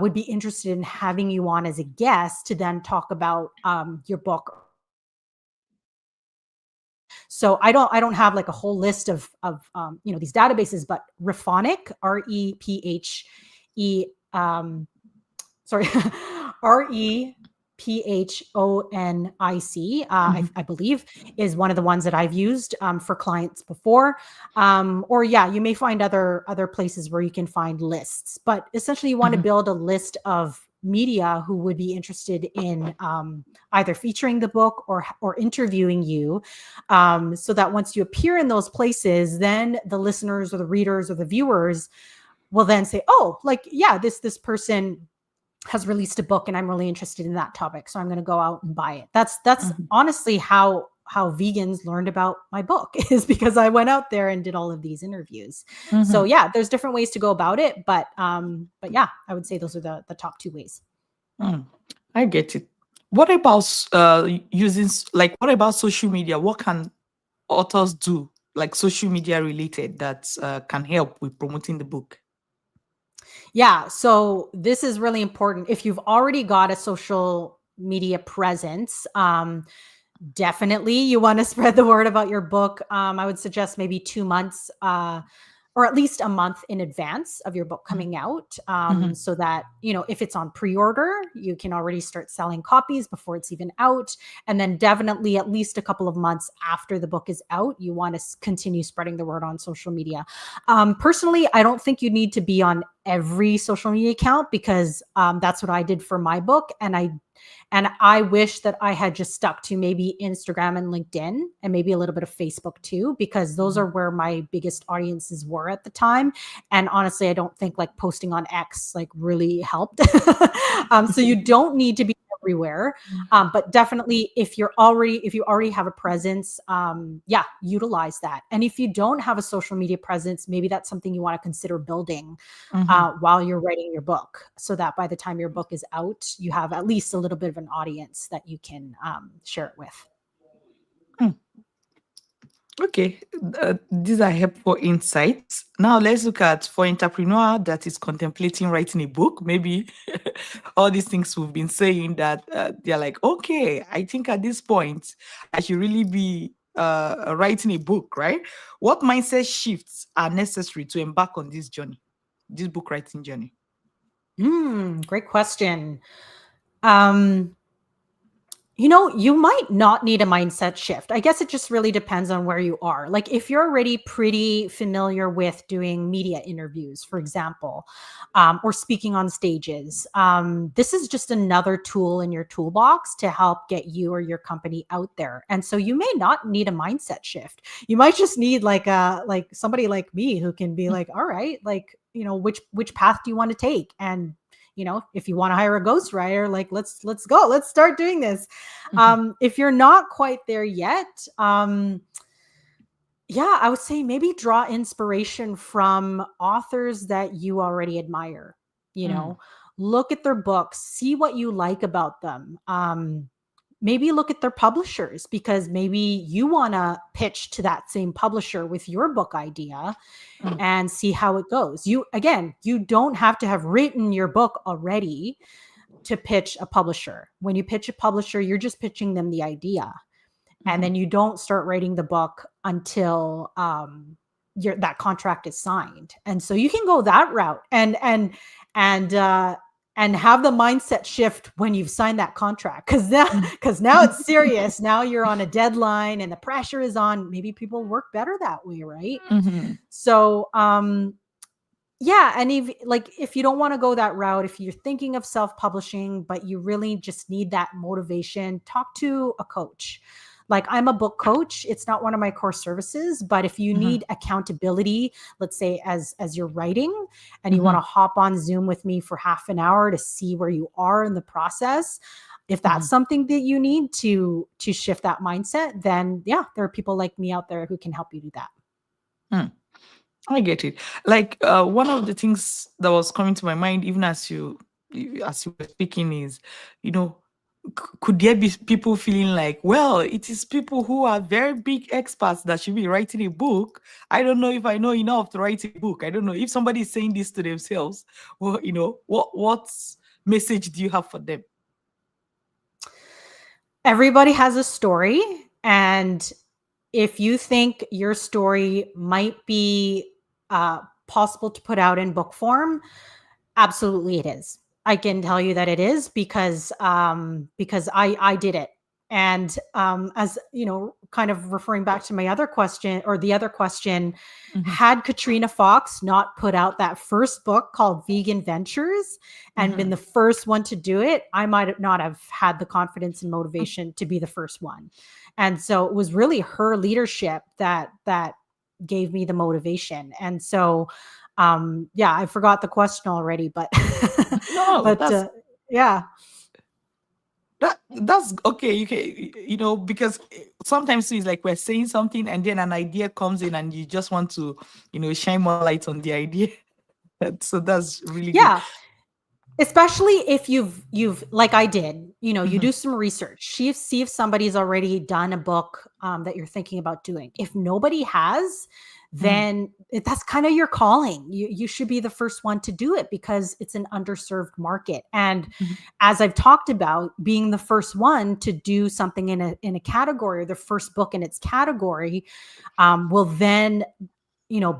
B: would be interested in having you on as a guest to then talk about your book. So I don't have like a whole list of these databases, but Rephonic, REPHE, sorry, REPHONIC,
A: mhm,
B: I believe, is one of the ones that I've used for clients before. Or yeah, you may find other places where you can find lists, but essentially you want to
A: mhm,
B: build a list of media who would be interested in either featuring the book or interviewing you, so that once you appear in those places, then the listeners or the readers or the viewers will then say, oh, like, yeah, this person has released a book and I'm really interested in that topic, so I'm going to go out and buy it. That's
A: mhm,
B: honestly how vegans learned about my book, is because I went out there and did all of these interviews. So
A: mhm,
B: yeah, there's different ways to go about it, but yeah, I would say those are the top two ways.
A: mm. I get it. What about like what about social media? What can authors do like social media related that can help with promoting the book?
B: Yeah, so this is really important. If you've already got a social media presence, definitely you want to spread the word about your book. I would suggest maybe 2 months, or at least a month in advance of your book
A: Mhm,
B: coming out,
A: mhm,
B: so that, if it's on pre-order, you can already start selling copies before it's even out. And then definitely at least a couple of months after the book is out, you want to continue spreading the word on social media. Personally, I don't think you need to be on every social media account, because that's what I did for my book. And I wish that I had just stuck to maybe Instagram and LinkedIn and maybe a little bit of Facebook too, because those
A: mhm,
B: are where my biggest audiences were at the time. And honestly, I don't think like posting on X like really helped. So you don't need to be everywhere. But definitely if you already have a presence, yeah, utilize that. And if you don't have a social media presence, maybe that's something you want to consider building
A: Mm-hmm.
B: while you're writing your book, so that by the time your book is out, you have at least a little bit of an audience that you can share it with.
A: Okay, these are helpful insights. Now let's look at for entrepreneur that is contemplating writing a book. Maybe all these things we've been saying that they're like, okay, I think at this point I should really be writing a book, right? What mindset shifts are necessary to embark on this journey, this book writing journey?
B: Great question. Um, you might not need a mindset shift. I guess it just really depends on where you are. Like if you're already pretty familiar with doing media interviews, for example, or speaking on stages, this is just another tool in your toolbox to help get you or your company out there. And so you may not need a mindset shift. You might just need like somebody like me who can be like, all right, like, which path do you want to take? And if you want to hire a ghostwriter, like let's go, let's start doing this.
A: Mhm,
B: If you're not quite there yet, yeah, I would say maybe draw inspiration from authors that you already admire. You
A: mm,
B: know, look at their books, see what you like about them. Maybe look at their publishers, because maybe you want to pitch to that same publisher with your book idea
A: mm,
B: and see how it goes. You don't have to have written your book already to pitch a publisher. When you pitch a publisher, you're just pitching them the idea. And
A: mhm,
B: then you don't start writing the book until that contract is signed. And so you can go that route and and have the mindset shift when you've signed that contract,
A: mm,
B: because now it's serious. Now you're on a deadline and the pressure is on. Maybe people work better that way, right?
A: mhm,
B: So yeah, and if you don't want to go that route, if you're thinking of self-publishing but you really just need that motivation, talk to a coach. Like, I'm a book coach. It's not one of my core services, but if you
A: mhm,
B: need accountability, let's say as you're writing and you want
A: mhm,
B: to hop on Zoom with me for half an hour to see where you are in the process, if that's
A: mhm.
B: something that you need to shift that mindset, then yeah, there are people like me out there who can help you do that.
A: Mm. I get it. Like one of the things that was coming to my mind, even as you were speaking, is, you know, could there be people feeling like, well, it is people who are very big experts that should be writing a book. I don't know if I know enough to write a book. I don't know if somebody is saying this to themselves. Well, what message do you have for them?
B: Everybody has a story, and if you think your story might be possible to put out in book form, absolutely it is. I can tell you that it is, because I did it. And as you know, kind of referring back to my other question, or the other question,
A: Mhm,
B: had Katrina Fox not put out that first book called Vegan Ventures and been
A: mhm,
B: the first one to do it, I might not have had the confidence and motivation to be the first one. And so it was really her leadership that gave me the motivation. And so yeah, I forgot the question already, but
A: no,
B: but yeah.
A: that's okay. You can, because sometimes it's like we're saying something and then an idea comes in and you just want to, shine more light on the idea. So that's really good.
B: Yeah, especially if you've like I did, you
A: Mhm,
B: do some research, see if somebody's already done a book that you're thinking about doing. If nobody has,
A: mhm,
B: then that's kind of your calling. You should be the first one to do it, because it's an underserved market. And
A: mhm,
B: as I've talked about, being the first one to do something in a category, or the first book in its category, will then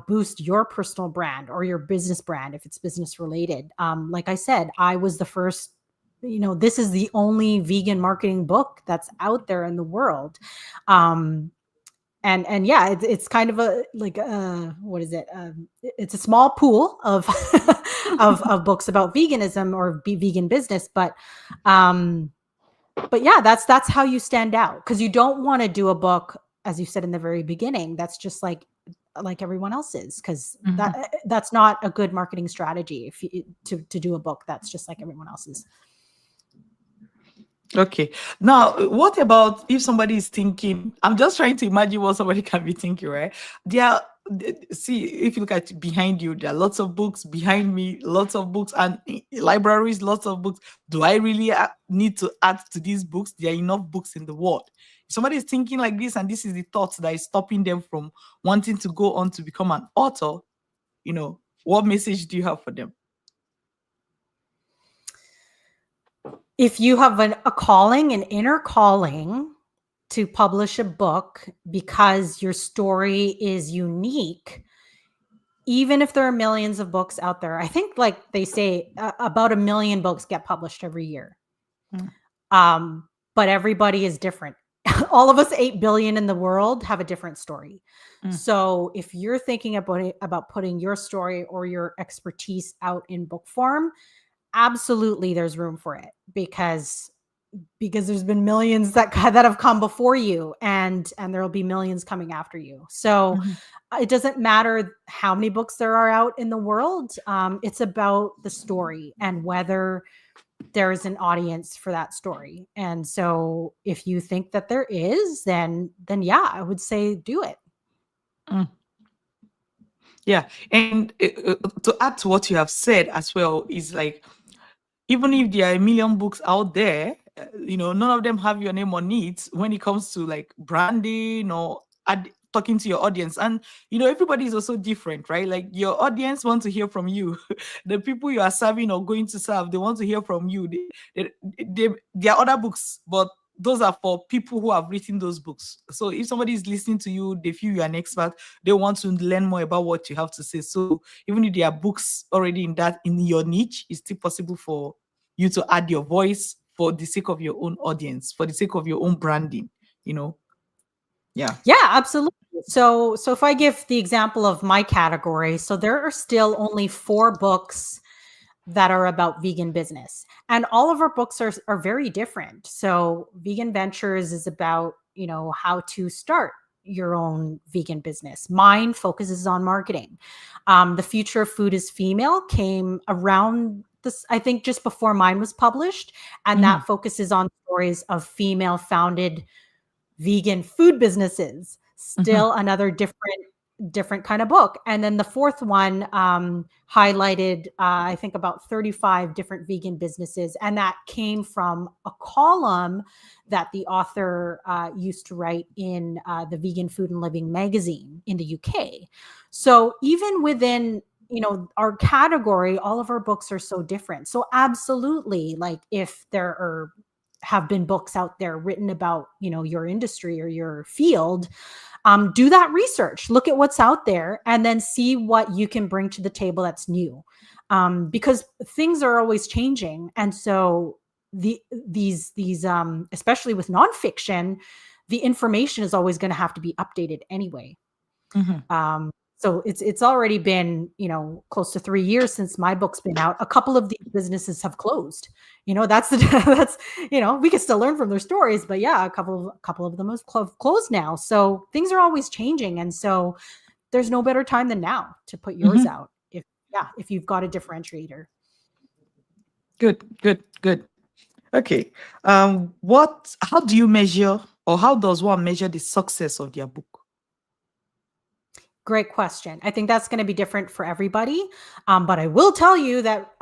B: boost your personal brand or your business brand if it's business related. Like I said, I was the first. This is the only vegan marketing book that's out there in the world. um and yeah, it's kind of a like what is it, it's a small pool of of books about veganism or vegan business, um but yeah, that's how you stand out, because you don't want to do a book, as you said in the very beginning, that's just like everyone else's, because
A: mhm.
B: that's not a good marketing strategy, if you to do a book that's just like everyone else's.
A: Okay. Now, what about if somebody is thinking, I'm just trying to imagine what somebody can be thinking, right? There are, see, if you look at behind you, there are lots of books behind me, lots of books, and libraries, lots of books. Do I really need to add to these books? There are enough books in the world. If somebody is thinking like this, and this is the thought that is stopping them from wanting to go on to become an author, what message do you have for them?
B: If you have a calling, an inner calling to publish a book because your story is unique, even if there are millions of books out there, I think, like they say, about 1 million books get published every year.
A: Mm,
B: Um, but everybody is different. All of us 8 billion in the world have a different story.
A: mm,
B: So if you're thinking about putting your story or your expertise out in book form, absolutely there's room for it, because there's been millions that have come before you, and there will be millions coming after you. So
A: mhm,
B: it doesn't matter how many books there are out in the world. It's about the story and whether there is an audience for that story. And so if you think that there is, then yeah, I would say do it.
A: mm. Yeah. And to add to what you have said as well, is like, even if there are a million books out there, none of them have your name on it when it comes to like branding or talking to your audience. And everybody is also different, right? Like your audience want to hear from you. The people you are serving or going to serve, they want to hear from you. There are other books, but those are for people who have written those books. So if somebody is listening to you, they feel you're an expert, they want to learn more about what you have to say. So even if there are books already in your niche, it's still possible for you to add your voice for the sake of your own audience, for the sake of your own branding, you know. Yeah.
B: Yeah, absolutely. So if I give the example of my category, so there are still only 4 books that are about vegan business. And all of our books are very different. So Vegan Ventures is about, how to start your own vegan business. Mine focuses on marketing. The Future of Food is Female came around this, I think, just before mine was published. And
A: Hmm.
B: that focuses on stories of female founded vegan food businesses.
A: Hmm.
B: Still another different kind of book. And then the fourth one highlighted, I think, about 35 different vegan businesses. And that came from a column that the author used to write in the Vegan Food and Living magazine in the UK. So even within our category, all of our books are so different. So absolutely, like if there are have been books out there written about your industry or your field, do that research, look at what's out there, and then see what you can bring to the table that's new, because things are always changing. And so these especially with nonfiction, the information is always going to have to be updated anyway.
A: Hmm.
B: So it's already been, close to 3 years since my book's been out. A couple of these businesses have closed. That's the that's we can still learn from their stories, but yeah, a couple of them have closed now. So things are always changing, and so there's no better time than now to put yours
A: Hmm.
B: out. If you've got a differentiator.
A: Good, good, good. Okay. How do you measure, or how does one measure the success of their book?
B: Great question. I think that's going to be different for everybody. But I will tell you that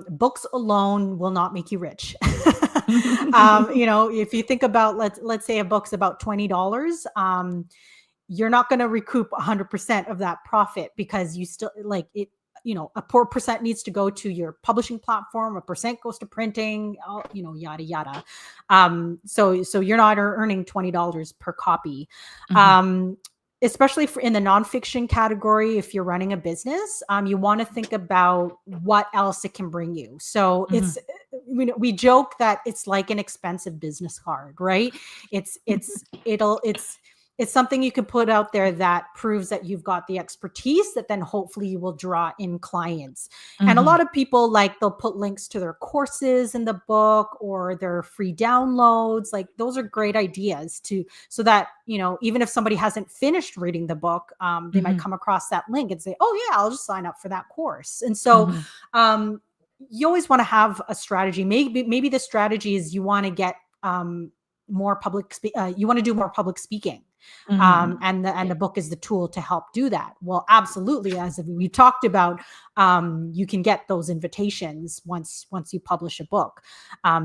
B: books alone will not make you rich. If you think about, let's say a book's about $20, you're not going to recoup 100% of that profit, because you still like it. A poor percent needs to go to your publishing platform, a percent goes to printing, yada yada. So you're not earning $20 per copy.
A: Hmm.
B: Um, Especially in the nonfiction category, if you're running a business, you want to think about what else it can bring you. So
A: Hmm.
B: we joke that it's like an expensive business card, right? It's something you can put out there that proves that you've got the expertise, that then hopefully you will draw in clients. And a
A: Hmm.
B: lot of people, like, they'll put links to their courses in the book or their free downloads. Like, those are great ideas so that, even if somebody hasn't finished reading the book, they might
A: Hmm.
B: come across that link and say, oh yeah, I'll just sign up for that course. And so
A: Hmm.
B: um, you always want to have a strategy. Maybe the strategy is you want to get more you want to do more public speaking,
A: Mm-hmm.
B: and the book is the tool to help do that. Well, absolutely, as we talked about, you can get those invitations once you publish a book,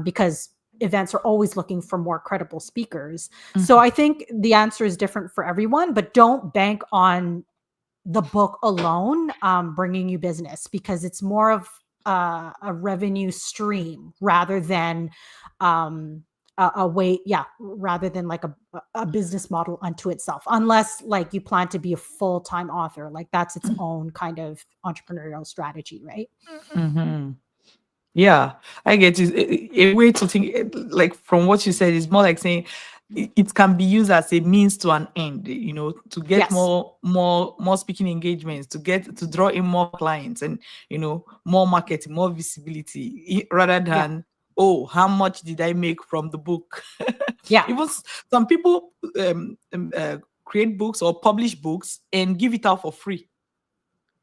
B: because events are always looking for more credible speakers. So
A: Mm-hmm.
B: I think the answer is different for everyone, but don't bank on the book alone bringing you business, because it's more of a revenue stream rather than a way, yeah, rather than like a business model unto itself, unless like you plan to be a full-time author, like that's its own kind of entrepreneurial strategy, right?
A: Mm-hmm. Yeah, I get it. A way to think, like from what you said, is more like saying it can be used as a means to an end. To get
B: Yes.
A: more speaking engagements, to draw in more clients, and more marketing, more visibility, rather
B: Yeah.
A: than, oh, how much did I make from the book?
B: Yeah.
A: Even some people create books or publish books and give it out for free.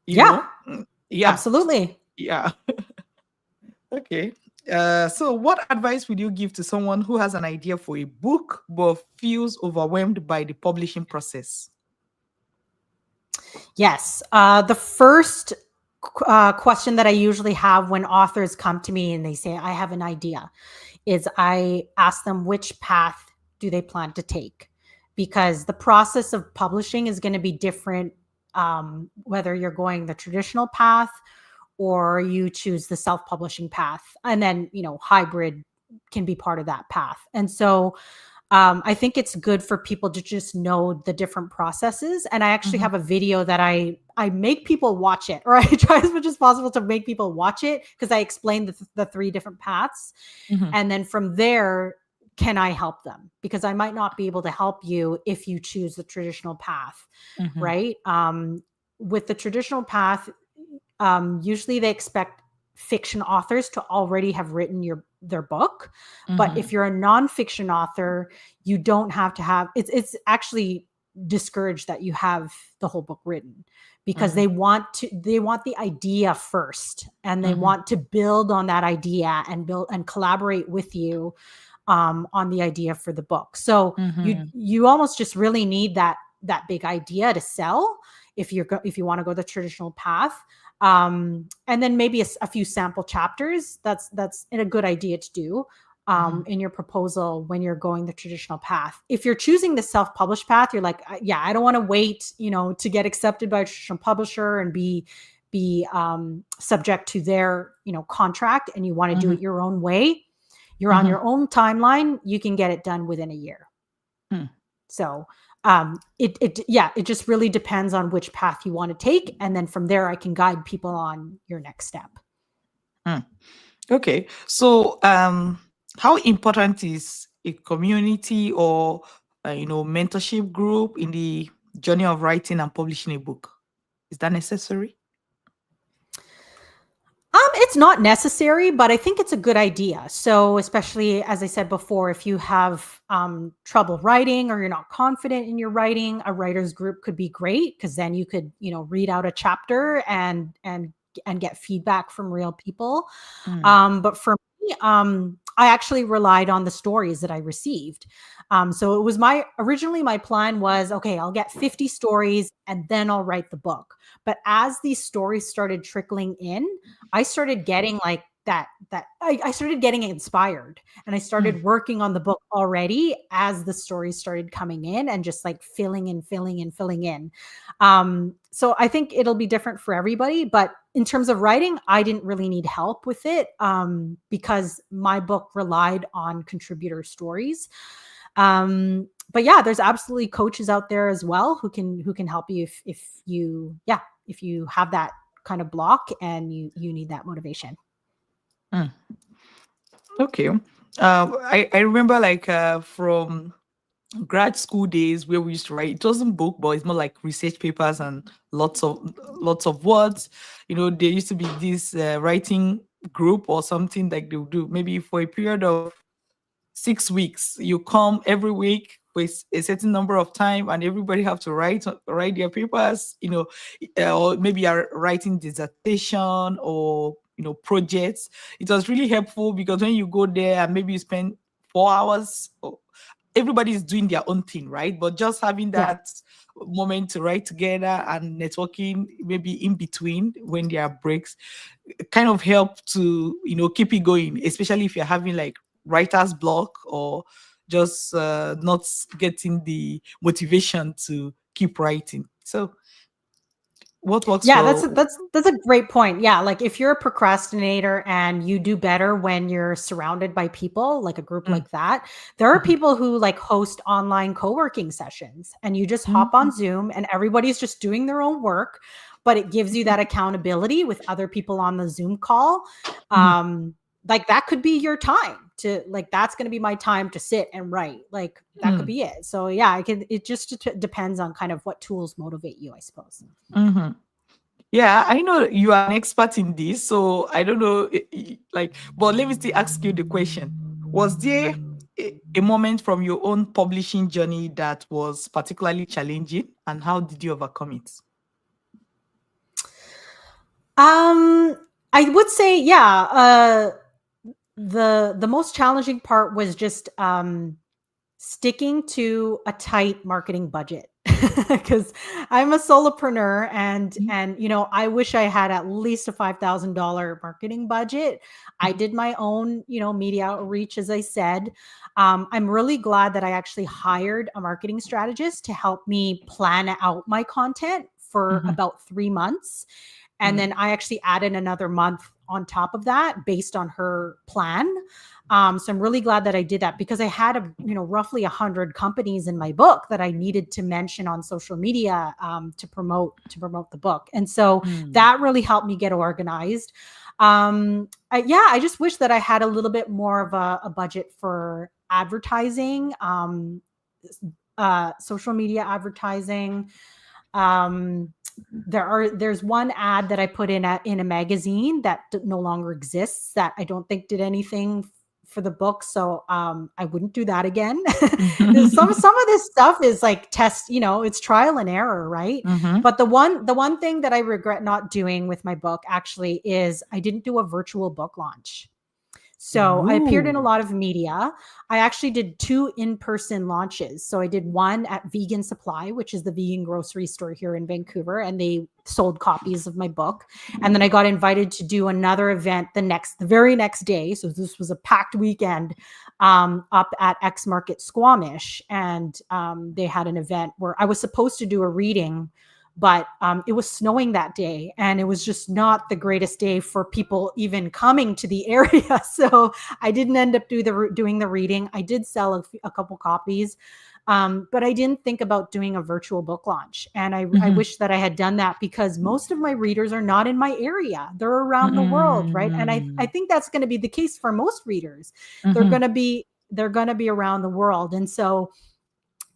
A: You
B: Yeah.
A: know, yeah,
B: Absolutely.
A: yeah. Okay. So, what advice would you give to someone who has an idea for a book but feels overwhelmed by the publishing process?
B: Yes. The first question that I usually have when authors come to me and they say, I have an idea, is I ask them which path do they plan to take? Because the process of publishing is going to be different, whether you're going the traditional path or you choose the self-publishing path. And then, hybrid can be part of that path. And so I think it's good for people to just know the different processes. And I actually
A: Mm-hmm.
B: have a video that I make people watch it, or I try as much as possible to make people watch it, because I explain the three different paths.
A: Mm-hmm.
B: And then from there, can I help them? Because I might not be able to help you if you choose the traditional path,
A: Mm-hmm.
B: right? With the traditional path, usually they expect fiction authors to already have written their book. But
A: Mm-hmm.
B: if you're a nonfiction author, you don't have to have, it's actually discouraged that you have the whole book written, because
A: Mm-hmm.
B: they want the idea first, and they
A: Mm-hmm.
B: want to build on that idea and build and collaborate with you on the idea for the book. So you
A: Mm-hmm.
B: you almost just really need that big idea to sell if you want to go the traditional path. And then maybe a few sample chapters. That's a good idea to do
A: Mm-hmm.
B: in your proposal when you're going the traditional path. If you're choosing the self-published path, you're like, yeah, I don't want to wait, to get accepted by a traditional publisher and be subject to their contract, and you want to do
A: Mm-hmm.
B: it your own way. You're on
A: Mm-hmm.
B: your own timeline. You can get it done within a year.
A: Mm.
B: So it just really depends on which path you want to take, and then from there I can guide people on your next step.
A: Mm. Okay. So, how important is a community or mentorship group in the journey of writing and publishing a book? Is that necessary?
B: It's not necessary, but I think it's a good idea. So, especially as I said before, if you have trouble writing or you're not confident in your writing, a writers group could be great, because then you could, read out a chapter and get feedback from real people.
A: Mm.
B: But for me, I actually relied on the stories that I received. So it was originally my plan was, okay, I'll get 50 stories and then I'll write the book. But as these stories started trickling in, I started getting like I started getting inspired, and I
A: Mm.
B: started working on the book already as the stories started coming in, and just like filling in, filling in, filling in. So I think it'll be different for everybody, but in terms of writing, I didn't really need help with it, because my book relied on contributor stories. But yeah, there's absolutely coaches out there as well who can help you if you have that kind of block and you need that motivation.
A: Mm. Okay. I remember, like, from grad school days where we used to write. It wasn't book, but it's more like research papers and lots of words. There used to be this writing group or something like they would do maybe for a period of 6 weeks. You come every week with a certain number of time, and everybody have to write their papers. Or maybe you're writing dissertation or projects. It was really helpful because when you go there and maybe you spend 4 hours. Everybody's doing their own thing, right? But just having
B: Yeah.
A: that moment to write together and networking maybe in between when there are breaks kind of help to keep it going, especially if you're having like writer's block or just not getting the motivation to keep writing. So what works
B: Yeah, that's
A: for.
B: a, that's a great point. Yeah, like if you're a procrastinator and you do better when you're surrounded by people, like a group
A: Mm,
B: like that, there are
A: mhm,
B: people who like host online co-working sessions and you just hop
A: mhm,
B: on Zoom and everybody's just doing their own work, but it gives you that accountability with other people on the Zoom call.
A: mhm,
B: Like that could be your time to like that's going to be my time to sit and write. Like that could
A: mhm,
B: be it. So yeah, it just depends on kind of what tools motivate you, I suppose.
A: mhm. Yeah, I know you are an expert in this, so I don't know, like, but let me still ask you the question. Was there a moment from your own publishing journey that was particularly challenging, and how did you overcome it?
B: Um, I would say, yeah. The most challenging part was just sticking to a tight marketing budget because I'm a solopreneur
A: Mm,
B: and I wish I had at least a $5,000 marketing budget. I
A: mhm,
B: did my own media outreach, as I said. I'm really glad that I actually hired a marketing strategist to help me plan out my content for
A: mhm,
B: about 3 months. And
A: mm,
B: then I actually added another month on top of that based on her plan. So I'm really glad that I did that because I had roughly 100 companies in my book that I needed to mention on social media to promote the book, and so
A: mm,
B: that really helped me get organized. I just wish that I had a little bit more of a budget for advertising, social media advertising. Um, there's one ad that I put in a magazine that no longer exists that I don't think did anything for the book, so I wouldn't do that again. Some of this stuff is like it's trial and error, right?
A: mhm,
B: But the one thing that I regret not doing with my book actually is I didn't do a virtual book launch. So I appeared in a
A: ooh,
B: lot of media. I actually did two in-person launches. So I did one at Vegan Supply, which is the vegan grocery store here in Vancouver, and they sold copies of my book. And then I got invited to do another event the very next day. So this was a packed weekend up at X Market Squamish, and they had an event where I was supposed to do a reading, but it was snowing that day and it was just not the greatest day for people even coming to the area. So I didn't end up doing the reading. I did sell a couple copies, but I didn't think about doing a virtual book launch. And I
A: mhm,
B: wish that I had done that because most of my readers are not in my area. They're around the world, right? And I
A: mm,
B: think that's going to be the case for most readers. They're
A: mhm,
B: going to be they're going to be around the world. And so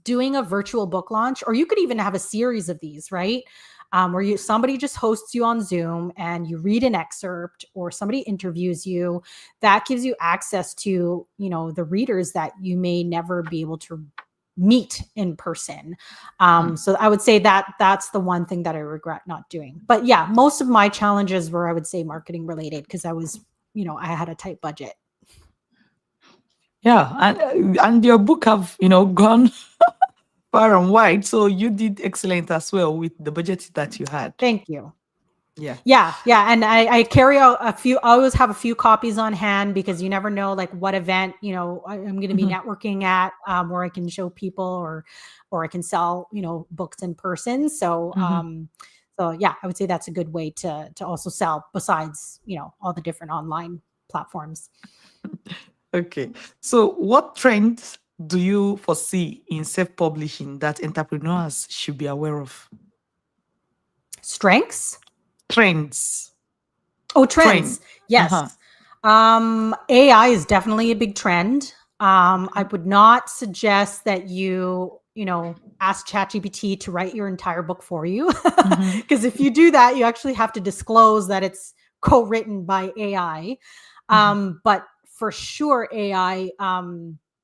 B: doing a virtual book launch, or you could even have a series of these, right? Where somebody just hosts you on Zoom and you read an excerpt, or somebody interviews you. That gives you access to the readers that you may never be able to meet in person.
A: mm.
B: So I would say that that's the one thing that I regret not doing. But yeah, most of my challenges were, I would say, marketing related because I had a tight budget.
A: Yeah, and your book have gone far and wide, so you did excellent as well with the budget that you had.
B: Thank you.
A: Yeah.
B: Yeah, and I carry out a few. I always have a few copies on hand because you never know, like what event I'm going to be
A: Mhm,
B: networking at, where I can show people, or I can sell books in person.
A: mhm.
B: So yeah, I would say that's a good way to also sell besides all the different online platforms.
A: Okay. So, what trends do you foresee in self-publishing that entrepreneurs should be aware of?
B: Strengths.
A: Trends.
B: Oh,
A: Trend.
B: trends. Yes.
A: Uh-huh.
B: AI is definitely a big trend. I
A: Okay.
B: would not suggest that ask ChatGPT to write your entire book for you.
A: Mm-hmm.
B: Because if you do that, you actually have to disclose that it's co-written by AI.
A: Mm-hmm.
B: But for sure, AI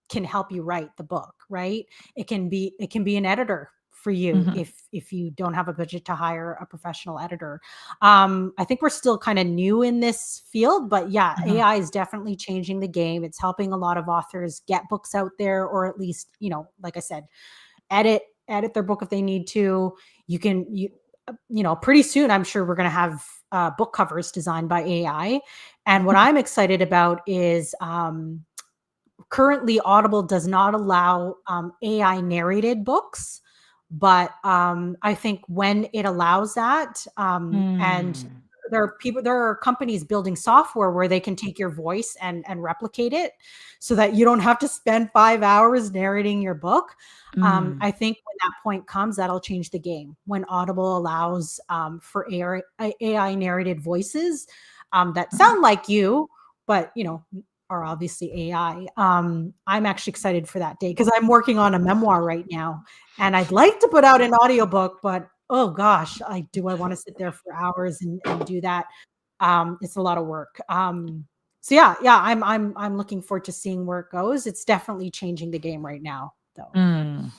B: can help you write the book, right? It can be an editor for you
A: Mm-hmm.
B: if you don't have a budget to hire a professional editor. I think we're still kind of new in this field, but yeah,
A: Mm-hmm.
B: AI is definitely changing the game. It's helping a lot of authors get books out there, or at least, like I said, edit their book if they need to. Pretty soon I'm sure we're going to have book covers designed by AI. And what I'm excited about is currently Audible does not allow AI narrated books, but I think when it allows that, and
A: Mm.
B: there are companies building software where they can take your voice and replicate it, so that you don't have to spend 5 hours narrating your book.
A: Mm.
B: I think when that point comes, that'll change the game. When Audible allows for AI narrated voices that sound like you, but are obviously AI. I'm actually excited for that day because I'm working on a memoir right now, and I'd like to put out an audiobook, but oh gosh, I want to sit there for hours and do that. It's a lot of work. So yeah, I'm looking forward to seeing where it goes. It's definitely changing the game right now, though.
A: Mm.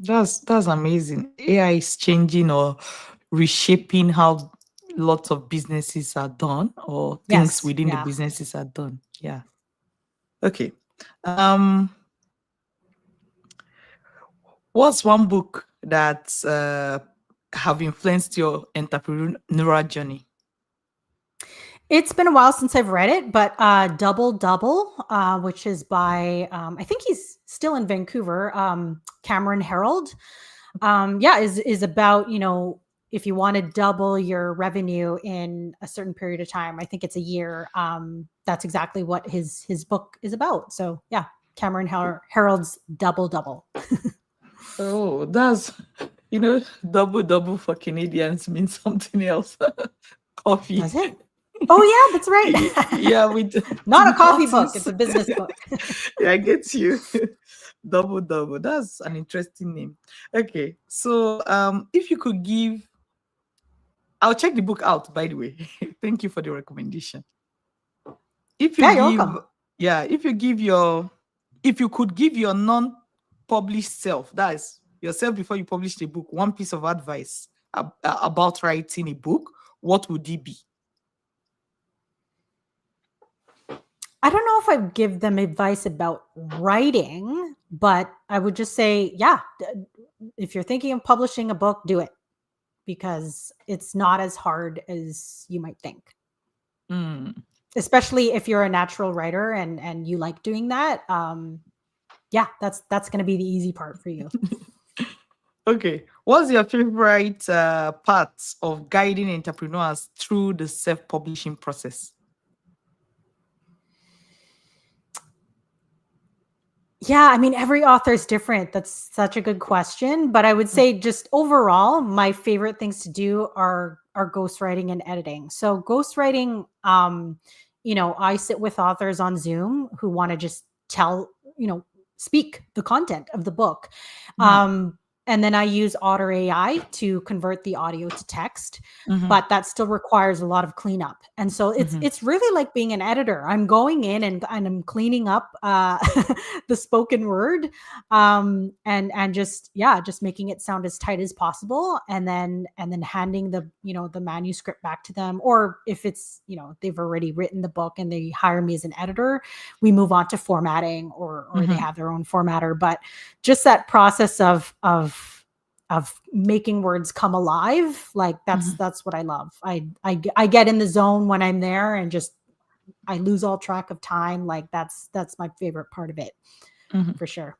A: That's amazing. AI is changing or reshaping how lots of businesses are done or things
B: Yes,
A: within the
B: yeah.
A: businesses are done. Yeah. Okay. Um, what's one book that have influenced your entrepreneurial journey?
B: It's been a while since I've read it, but Double Double, which is by I think he's still in Vancouver, Cameron Harold. Yeah, is about, if you want to double your revenue in a certain period of time. I think it's a year. That's exactly what his book is about. So yeah, Harold's Double Double.
A: Oh, double double for Canadians means something else. Coffee.
B: Does it? Oh yeah, that's right.
A: Yeah, with
B: Not a coffee book.
A: tortoise.
B: It's a business book.
A: Yeah, I get you. Double double. That's an interesting name. Okay, so if you could give, I'll check the book out. By the way, thank you for the recommendation. If you
B: Yeah, you're
A: give,
B: welcome.
A: yeah, if you could give your non-published self, that is yourself before you publish the book, one piece of advice about writing a book, what would it be?
B: I don't know if I would give them advice about writing, but I would just say, yeah, if you're thinking of publishing a book, do it, because it's not as hard as you might think.
A: Mm.
B: Especially if you're a natural writer and you like doing that. Yeah, that's going to be the easy part for you.
A: Okay. What's your favorite part of guiding entrepreneurs through the self-publishing process?
B: Yeah, I mean, every author is different. That's such a good question. But I would say, just overall, my favorite things to do are ghostwriting and editing. So ghostwriting, I sit with authors on Zoom who want to just speak the content of the book.
A: Mm.
B: And then I use Otter AI to convert the audio to text,
A: Mhm.
B: but that still requires a lot of cleanup. And so it's
A: Mhm.
B: it's really like being an editor. I'm going in and I'm cleaning up the spoken word, and just making it sound as tight as possible, and then handing the manuscript back to them. Or if it's, they've already written the book and they hire me as an editor, we move on to formatting, or they
A: Mhm.
B: have their own formatter. But just that process of making words come alive, like that's
A: Mhm.
B: that's what I love. I get in the zone when I'm there, and just I lose all track of time. Like that's my favorite part of it,
A: Mhm.
B: for sure.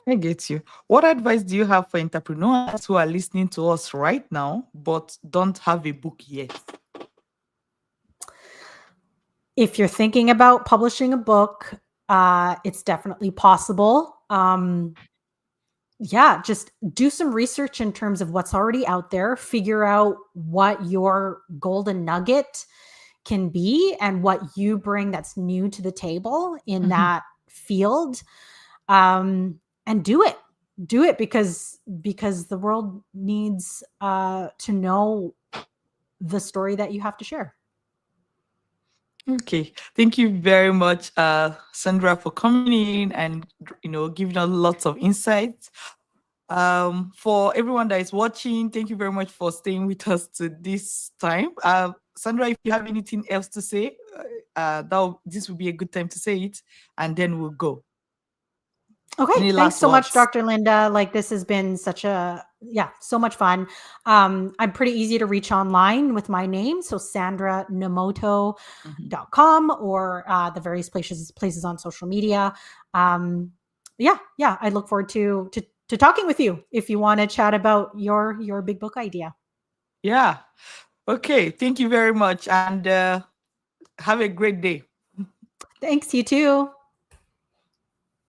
A: I get you. What advice do you have for entrepreneurs who are listening to us right now but don't have a book yet?
B: If you're thinking about publishing a book, it's definitely possible. Yeah, just do some research in terms of what's already out there, figure out what your golden nugget can be and what you bring that's new to the table in
A: Mhm.
B: that field. And do it because the world needs to know the story that you have to share.
A: Okay. Thank you very much, Sandra, for coming in and giving us lots of insights. For everyone that is watching, thank you very much for staying with us to this time. Sandra, if you have anything else to say, this would be a good time to say it, and then we'll go.
B: Okay,
A: Any
B: thanks
A: last
B: so much,
A: words?
B: Dr. Linda. Like this has been such a yeah, so much fun. I'm pretty easy to reach online with my name, so Sandra
A: Mhm.
B: com or the various places on social media. Yeah, I look forward to talking with you if you want to chat about your big book idea.
A: Yeah. Okay. Thank you very much, and have a great day.
B: Thanks, you too.